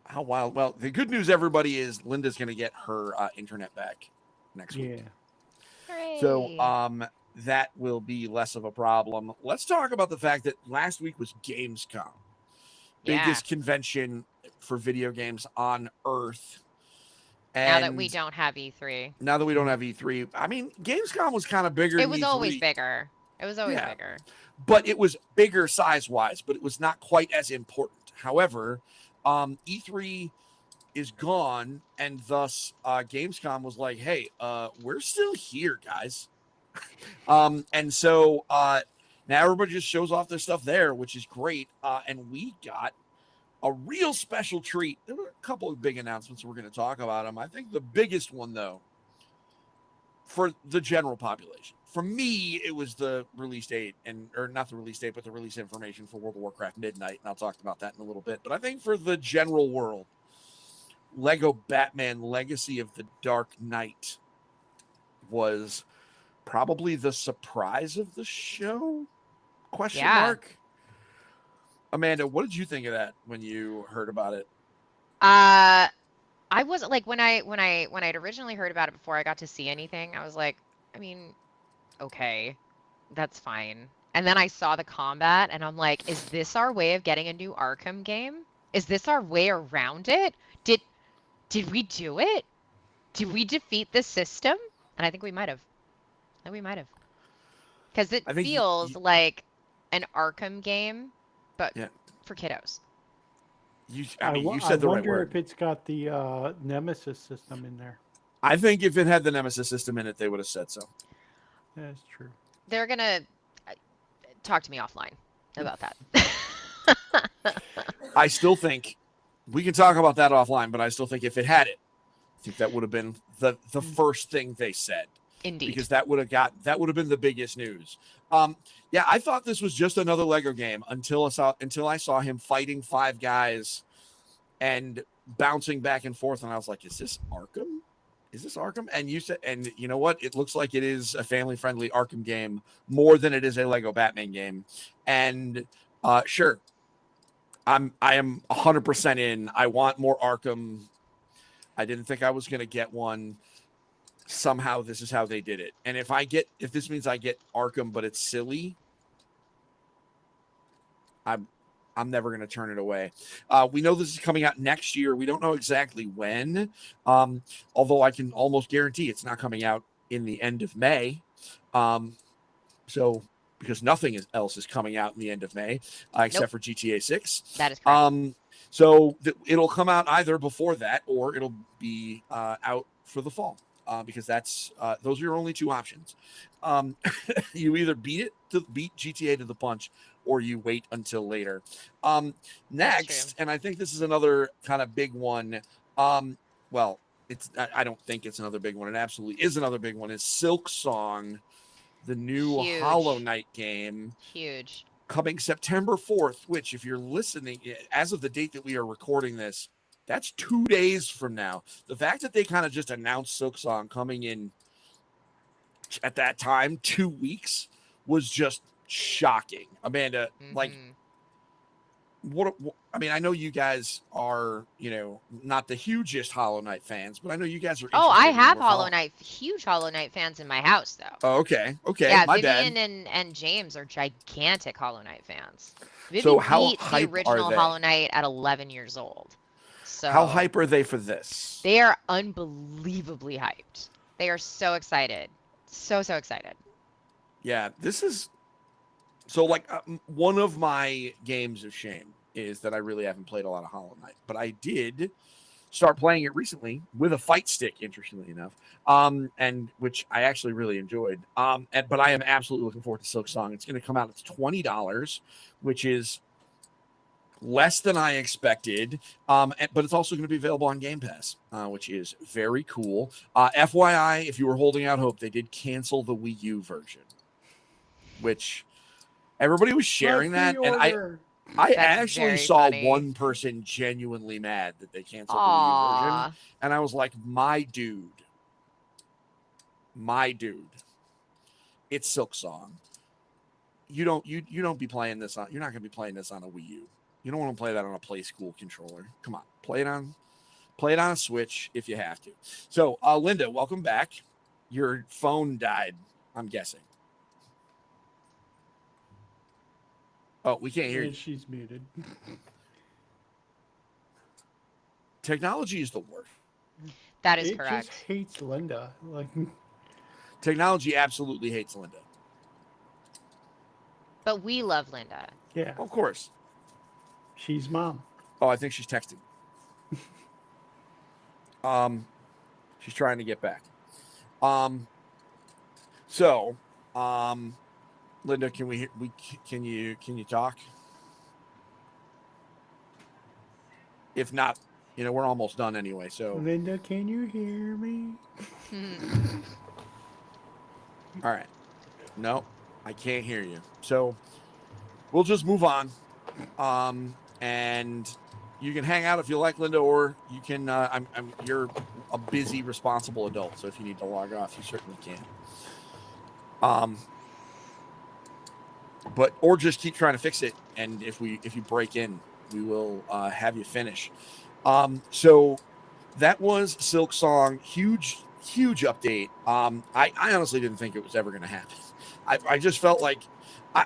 A: how wild? Well, the good news, everybody, is Linda's going to get her internet back next week.
B: Yeah.
C: Hooray.
A: So that will be less of a problem. Let's talk about the fact that last week was Gamescom, biggest convention for video games on Earth.
C: Now
A: And
C: that we don't have E3.
A: Now that we don't have E3, I mean, Gamescom was kind of bigger.
C: It
A: than
C: was
A: E3,
C: always bigger. It was always
A: Yeah.
C: bigger.
A: but it was bigger size-wise, but it was not quite as important. However, E3 is gone, and thus Gamescom was like, hey, we're still here, guys. And so now everybody just shows off their stuff there, which is great. And we got a real special treat. There were a couple of big announcements. We're going to talk about them. I think the biggest one, though, for the general population, for me, it was the release date, or not the release date, but the release information for World of Warcraft Midnight. And I'll talk about that in a little bit. But I think for the general world, Lego Batman Legacy of the Dark Knight was probably the surprise of the show? Question mark. Amanda, what did you think of that when you heard about it?
C: I wasn't like when I'd originally heard about it before I got to see anything, I was like, I mean, okay, that's fine. And then I saw the combat and I'm like, is this our way of getting a new Arkham game? Is this our way around it? Did we do it? Did we defeat the system? And I think we might have. Because it feels like an Arkham game, but for kiddos.
A: You said
B: I
A: the right
B: wonder
A: word.
B: if it's got the Nemesis system in there.
A: I think if it had the Nemesis system in it, they would have said so.
B: That's true.
C: They're going to talk to me offline about that.
A: I still think we can talk about that offline, but I still think if it had it, I think that would have been the first thing they said.
C: Indeed.
A: Because that would have been the biggest news. Yeah, I thought this was just another Lego game until I saw him fighting 5 guys and bouncing back and forth, and I was like, is this Arkham? is this Arkham? And you said, and you know what? It looks like it is a family-friendly Arkham game more than it is a Lego Batman game. And sure, I am 100% in. I want more Arkham. I didn't think I was going to get one. Somehow this is how they did it. And if this means I get Arkham, but it's silly, I'm never going to turn it away. We know this is coming out next year. We don't know exactly when, although I can almost guarantee it's not coming out in the end of May. So because nothing else is coming out in the end of May, except for GTA 6.
C: That is correct.
A: So it'll come out either before that or it'll be out for the fall. Because that's those are your only two options. You either beat GTA to the punch, or you wait until later. Next, and I think this is another kind of big one. Well, I don't think it's another big one. It absolutely is another big one. Is Silksong, the new
C: Huge.
A: Hollow Knight game.
C: Huge.
A: Coming September 4th, which if you're listening, as of the date that we are recording this, that's 2 days from now. The fact that they kind of just announced Silksong coming in at that time, 2 weeks, was just shocking. Amanda, like, I mean, I know you guys are, not the hugest Hollow Knight fans, but I know you guys are.
C: Oh, I have huge Hollow Knight fans in my house, though.
A: Oh, okay.
C: Yeah,
A: my
C: Vivian
A: bad.
C: and James are gigantic Hollow Knight fans. Vivian
A: So how
C: beat the
A: hype
C: original
A: are they?
C: Hollow Knight at 11 years old. So
A: How hype are they for this?
C: they are unbelievably hyped. They are so excited. So excited.
A: Yeah, this is so like one of my games of shame is that I really haven't played a lot of Hollow Knight, but I did start playing it recently with a fight stick, interestingly enough, and which I actually really enjoyed. But I am absolutely looking forward to Silksong. It's going to come out. It's $20, which is less than I expected, but it's also going to be available on Game Pass, which is very cool. FYI, if you were holding out hope, they did cancel the Wii U version, which everybody was sharing that, and I actually saw one person genuinely mad that they canceled the Wii U version, and I was like, my dude, it's Silksong. You don't be playing this on. You're not going to be playing this on a Wii U. You don't want to play that on a Play School controller. Come on, play it on a Switch if you have to. So, Linda, welcome back. Your phone died, I'm guessing. Oh, we can't hear you.
B: She's muted.
A: Technology is the worst.
C: That is
B: It
C: correct.
B: just hates Linda. Like,
A: Technology absolutely hates Linda.
C: But we love Linda.
B: yeah,
A: Of course.
B: she's mom.
A: Oh, I think she's texting. She's trying to get back. So, Linda, can you talk? If not, we're almost done anyway. So,
B: Linda, can you hear me?
A: all right. No, I can't hear you. So, we'll just move on. And you can hang out if you like, Linda, or you can. You're a busy, responsible adult, so if you need to log off, you certainly can. Or just keep trying to fix it, and if you break in, we will have you finish. So that was Silksong. Huge update. I honestly didn't think it was ever going to happen. I just felt like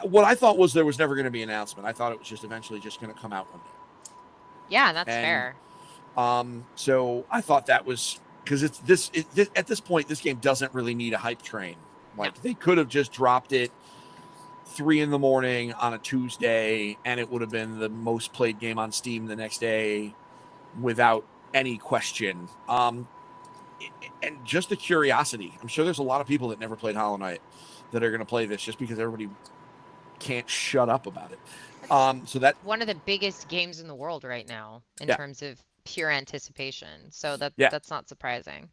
A: what I thought was there was never going to be an announcement. I thought it was just eventually just going to come out one day.
C: Yeah, that's fair.
A: So I thought that was because at this point, this game doesn't really need a hype train. Like they could have just dropped it 3 a.m. on a Tuesday, and it would have been the most played game on Steam the next day without any question. And just the curiosity. I'm sure there's a lot of people that never played Hollow Knight that are going to play this just because everybody can't shut up about it. So that
C: one of the biggest games in the world right now in terms of pure anticipation. So that's not surprising.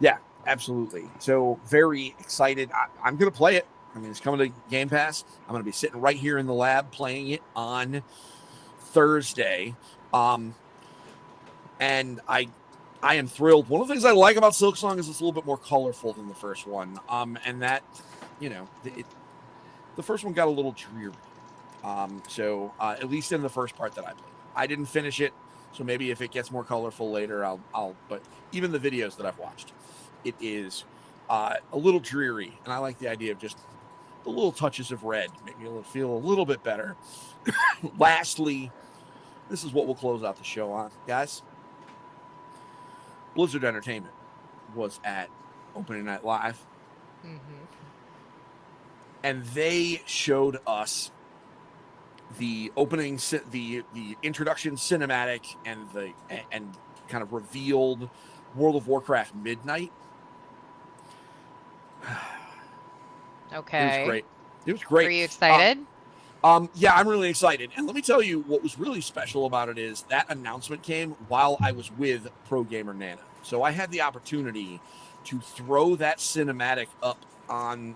A: Yeah, absolutely. So very excited. I'm going to play it. I mean, it's coming to Game Pass. I'm going to be sitting right here in the lab playing it on Thursday. And I I am thrilled. One of the things I like about Silksong is it's a little bit more colorful than the first one. And that, the first one got a little dreary. So at least in the first part that I played, I didn't finish it. So maybe if it gets more colorful later, but even the videos that I've watched, it is a little dreary. And I like the idea of just the little touches of red, make me feel a little bit better. Lastly, this is what we'll close out the show on, guys. Blizzard Entertainment was at Opening Night Live, and they showed us the opening, the introduction cinematic, and kind of revealed World of Warcraft Midnight.
C: Okay.
A: It was great. It was great.
C: Are you excited?
A: Yeah, I'm really excited. And let me tell you what was really special about it is that announcement came while I was with Pro Gamer Nana. So I had the opportunity to throw that cinematic up on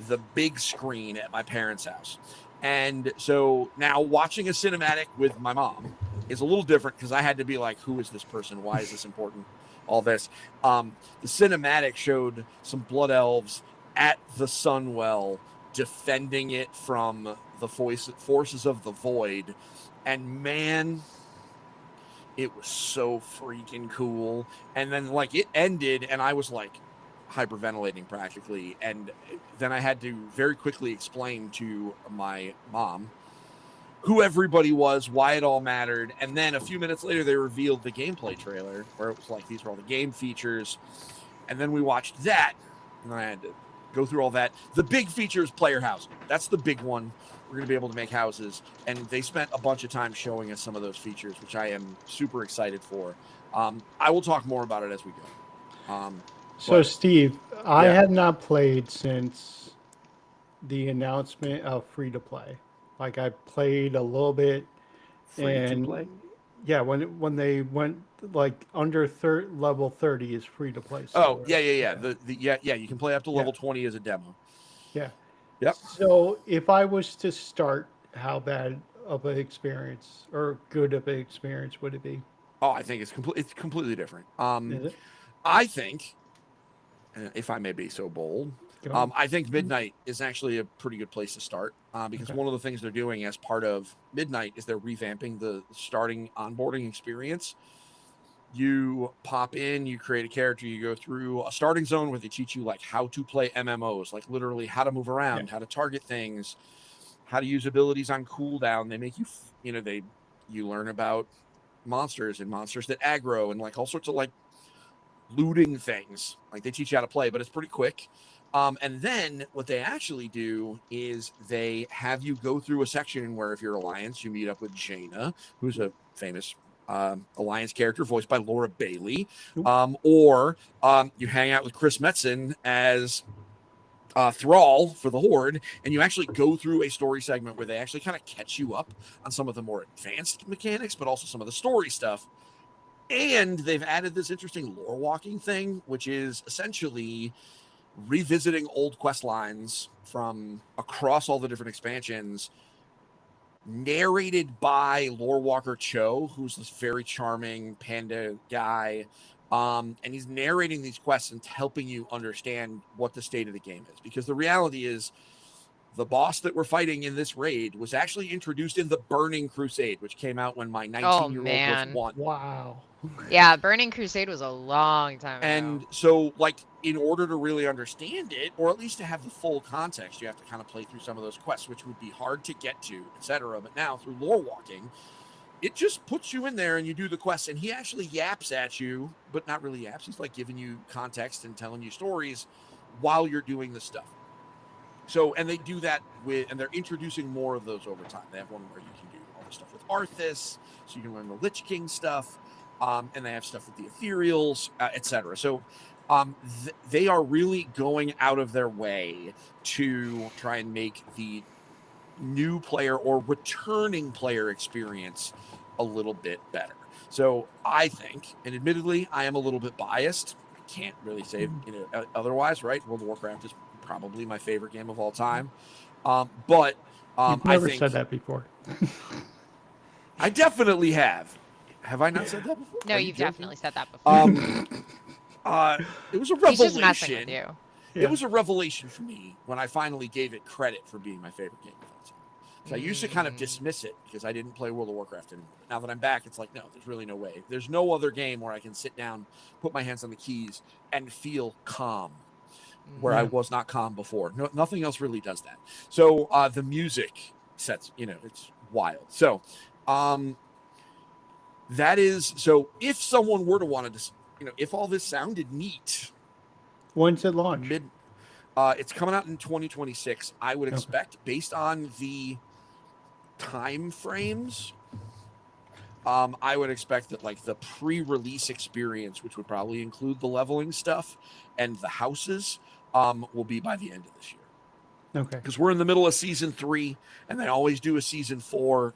A: the big screen at my parents' house. And so now watching a cinematic with my mom is a little different because I had to be like, who is this person? Why is this important? All this. The cinematic showed some blood elves at the Sunwell defending it from the forces of the void, and man, it was so freaking cool. And then like it ended and I was like hyperventilating practically, and then I had to very quickly explain to my mom who everybody was, why it all mattered. And then a few minutes later they revealed the gameplay trailer where it was like these were all the game features, and then we watched that and I had to go through all that. The big feature is player housing. That's the big one. We're going to be able to make houses, and they spent a bunch of time showing us some of those features, which I am super excited for. I will talk more about it as we go.
B: So, Steve, I
A: Yeah.
B: have not played since the announcement of free to play. Like I played a little bit,
A: Free to
B: and
A: play?
B: yeah, when they went like under level 30 is free to play.
A: Oh,
B: still,
A: yeah.
B: right?
A: You can play up to level 20 as a demo.
B: Yeah.
A: Yep.
B: So if I was to start, how bad of an experience or good of an experience would it be?
A: Oh, I think it's completely different.
B: Is it?
A: I think, if I may be so bold,
B: Go on.
A: I think Midnight is actually a pretty good place to start because
B: Okay.
A: one of the things they're doing as part of Midnight is they're revamping the starting onboarding experience. You pop in, you create a character, you go through a starting zone where they teach you like how to play MMOs, like literally how to move around, how to target things, how to use abilities on cooldown. They make you, you learn about monsters and monsters that aggro and like all sorts of like looting things. Like they teach you how to play, but it's pretty quick. And then what they actually do is they have you go through a section where if you're Alliance, you meet up with Jaina, who's a famous Alliance character voiced by Laura Bailey, or you hang out with Chris Metzen as Thrall for the Horde, and you actually go through a story segment where they actually kind of catch you up on some of the more advanced mechanics, but also some of the story stuff. And they've added this interesting lore walking thing, which is essentially revisiting old quest lines from across all the different expansions, narrated by lore walker Cho, who's this very charming panda guy. And he's narrating these quests and helping you understand what the state of the game is. Because the reality is the boss that we're fighting in this raid was actually introduced in the Burning Crusade, which came out when my 19-year-old
C: man.
A: was 1.
B: Wow.
C: Yeah, Burning Crusade was a long time ago.
A: And so, like, in order to really understand it, or at least to have the full context, you have to kind of play through some of those quests, which would be hard to get to, etc. But now, through lore walking, it just puts you in there and you do the quests, and he actually yaps at you, but not really yaps. He's like giving you context and telling you stories while you're doing the stuff. So, and they do that and they're introducing more of those over time. They have one where you can do all the stuff with Arthas, so you can learn the Lich King stuff. And they have stuff with the Ethereals, etc. So they are really going out of their way to try and make the new player or returning player experience a little bit better. So I think, and admittedly, I am a little bit biased. I can't really say otherwise, right? World of Warcraft is probably my favorite game of all time. But
B: You've never
A: I think
B: said that before.
A: I definitely have. Have I not said that before?
C: No,
A: Are you
C: you've
A: joking?
C: definitely said that before.
A: It was a
C: He's just
A: revelation.
C: messing with you.
B: Yeah.
A: It was a revelation for me when I finally gave it credit for being my favorite game of all time. So I used to kind of dismiss it because I didn't play World of Warcraft anymore. But now that I'm back, it's like, no, there's really no way. There's no other game where I can sit down, put my hands on the keys, and feel calm, where I
B: Yeah.
A: was not calm before. No, nothing else really does that. So the music sets, it's wild. So that is, so if someone were to want to, if all this sounded neat,
B: When's it launch?
A: it's coming out in 2026. I would
B: Okay.
A: expect, based on the time frames, I would expect that like the pre-release experience, which would probably include the leveling stuff and the houses, will be by the end of this year.
B: Okay.
A: Because we're in the middle of season 3, and they always do a season 4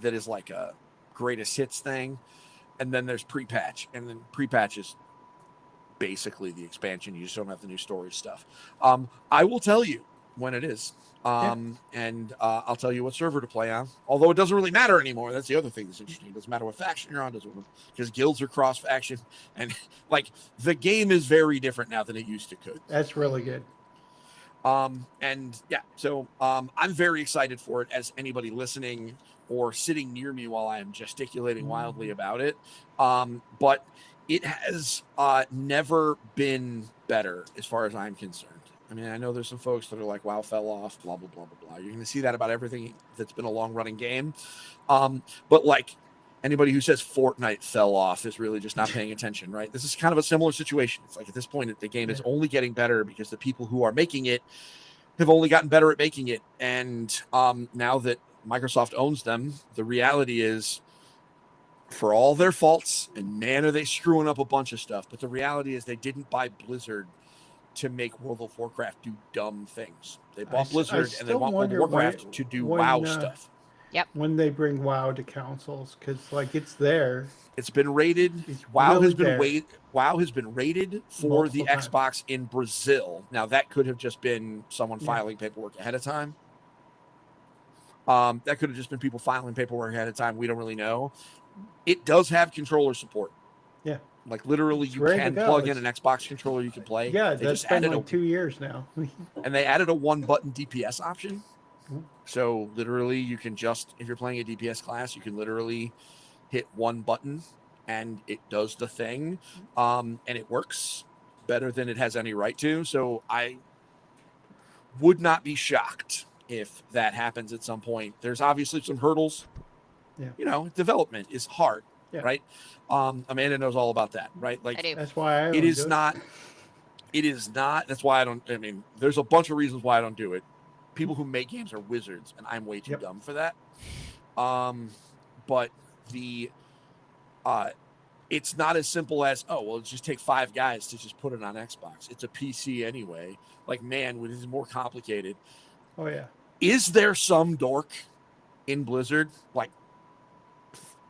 A: that is like a greatest hits thing, and then there's pre-patch, and then pre-patch is basically the expansion. You just don't have the new story stuff. I will tell you when it is, and I'll tell you what server to play on, although it doesn't really matter anymore. That's the other thing that's interesting. It doesn't matter what faction you're on, because guilds are cross faction, and like the game is very different now than it used to could.
B: That's really good.
A: And yeah, so I'm very excited for it, as anybody listening or sitting near me while I am gesticulating wildly about it. But it has never been better as far as I'm concerned. I mean, I know there's some folks that are like, WoW fell off, blah, blah, blah, blah, blah. You're going to see that about everything that's been a long running game. But like anybody who says Fortnite fell off is really just not paying attention, right? This is kind of a similar situation. It's like at this point, the game is only getting better because the people who are making it have only gotten better at making it. And now that Microsoft owns them, the reality is, for all their faults, and man, are they screwing up a bunch of stuff, but the reality is they didn't buy Blizzard to make World of Warcraft do dumb things. They bought Blizzard and they
B: still
A: want World of
B: wonder
A: Warcraft to do
B: when,
A: WoW stuff.
B: When they bring WoW to consoles, because like it's there.
A: It's been rated.
B: It's
A: WoW
B: really
A: has been
B: there.
A: WoW has been rated for the
B: Multiple times.
A: Xbox in Brazil. Now that could have just been someone filing paperwork ahead of time. That could have just been people filing paperwork ahead of time. We don't really know. It does have controller support.
B: Yeah.
A: Like literally,
B: It's
A: you
B: ready to
A: can
B: go.
A: plug in an Xbox controller. You can play.
B: Yeah,
A: They
B: that's
A: just
B: been
A: added
B: like 2 years now.
A: and they added a 1-button DPS option.
B: Mhm.
A: So literally, you can just, if you're playing a DPS class, you can literally hit one button and it does the thing, and it works better than it has any right to. So I would not be shocked if that happens at some point. There's obviously some hurdles.
B: Yeah.
A: Development is hard,
B: Yeah.
A: right? Amanda knows all about that, right? Like
C: I do.
B: That's why I
A: it
B: don't
A: is
B: do it.
A: not. It is not. That's why I don't. I mean, there's a bunch of reasons why I don't do it. People who make games are wizards, and I'm way too
B: Yep.
A: dumb for that. But the, it's not as simple as, oh well, just take 5 guys to just put it on Xbox. It's a PC anyway. Like, man, it is more complicated.
B: Oh yeah.
A: Is there some dork in Blizzard, like,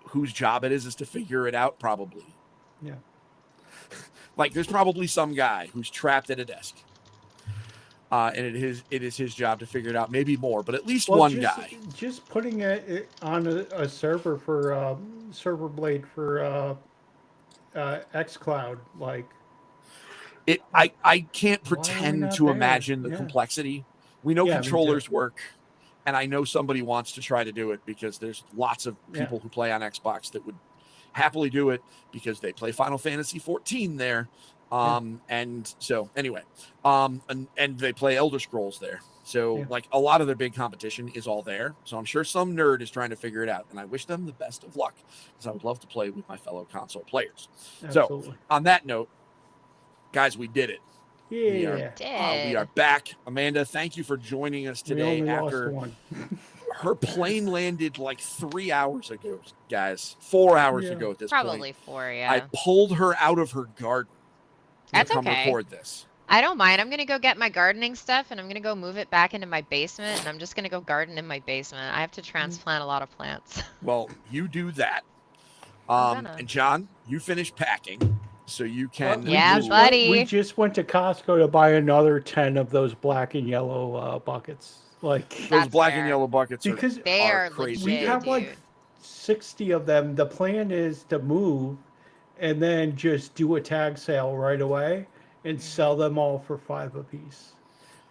A: whose job it is to figure it out? Probably.
B: Yeah.
A: Like, there's probably some guy who's trapped at a desk, and it is his job to figure it out. Maybe more, but at least one guy.
B: Just putting it on a server for Server Blade for XCloud, like
A: I can't
B: Why are we
A: pretend
B: not
A: to
B: there?
A: imagine the
B: Yeah.
A: complexity. We know
B: Yeah, me too.
A: controllers work, and I know somebody wants to try to do it because there's lots of
B: Yeah.
A: people who play on Xbox that would happily do it because they play Final Fantasy 14 there. And so anyway, and they play Elder Scrolls there. So like a lot of their big competition is all there. So I'm sure some nerd is trying to figure it out, and I wish them the best of luck because I would love to play with my fellow console players.
B: absolutely.
A: So on that note, guys, we did it.
B: Yeah.
A: We are back. Amanda, thank you for joining us
B: We
A: today
B: only
A: after
B: lost one.
A: her plane landed like 3 hours ago, guys. 4 hours
B: Yeah.
A: ago at this
C: Probably
A: point.
C: 4,
A: I
C: yeah.
A: pulled her out of her garden
C: That's
A: to come
C: okay.
A: record this.
C: I don't mind. I'm gonna go get my gardening stuff and I'm gonna go move it back into my basement and I'm just gonna go garden in my basement. I have to transplant a lot of plants.
A: Well, you do that.
C: I'm gonna.
A: And John, you finish packing so you can.
C: Yeah,
A: move.
C: buddy.
B: We just went to Costco to buy another 10 of those black and yellow buckets. Like
A: Those
C: That's
A: black and
C: fair.
A: yellow buckets
B: Because
C: They
A: are
C: are
A: crazy.
B: we
C: legit,
B: have
C: dude.
B: like 60 of them. The plan is to move and then just do a tag sale right away and sell them all for $5 apiece,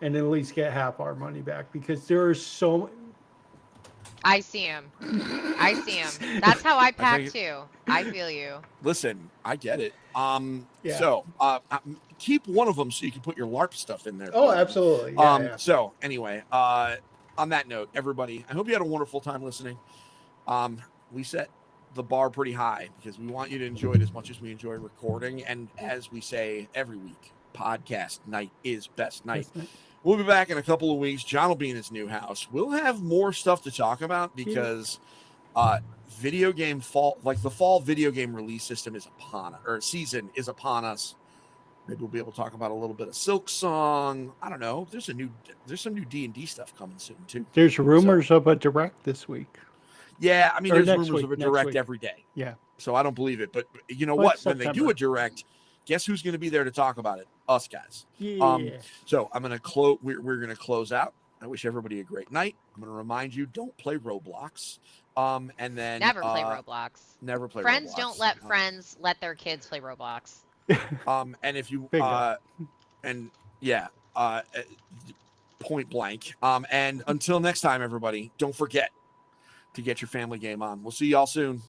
B: and at least get half our money back, because there are so.
C: I see him. I see him. That's how I pack
A: think-
C: too. I feel you.
A: Listen, I get it.
B: Yeah.
A: So keep one of them so you can put your LARP stuff in there.
B: Oh, absolutely. Yeah,
A: So anyway, on that note, everybody, I hope you had a wonderful time listening. We set the bar pretty high because we want you to enjoy it as much as we enjoy recording. And as we say every week, podcast night is best night. We'll be back in a couple of weeks. John will be in his new house. We'll have more stuff to talk about because video game fall, like the fall video game release system is upon us, or season is upon us. Maybe we'll be able to talk about a little bit of Silk Song. I don't know. There's some new D&D stuff coming soon too.
B: There's rumors of a direct this week.
A: Yeah, I mean,
B: Or
A: there's
B: next
A: rumors of a
B: week, next
A: direct
B: week.
A: every day.
B: Yeah.
A: So I don't believe it. But you know
B: Well,
A: what?
B: it's
A: When they do
B: September.
A: a direct, guess who's going to be there to talk about it? Us guys.
B: Yeah.
A: So I'm going to close. We're going to close out. I wish everybody a great night. I'm going to remind you, don't play Roblox. And then
C: Never play Roblox.
A: Never play
C: Friends
A: Roblox.
C: don't let friends let their kids play Roblox.
A: And if you
B: Bingo.
A: and yeah, point blank. And until next time, everybody, don't forget to get your family game on. We'll see y'all soon.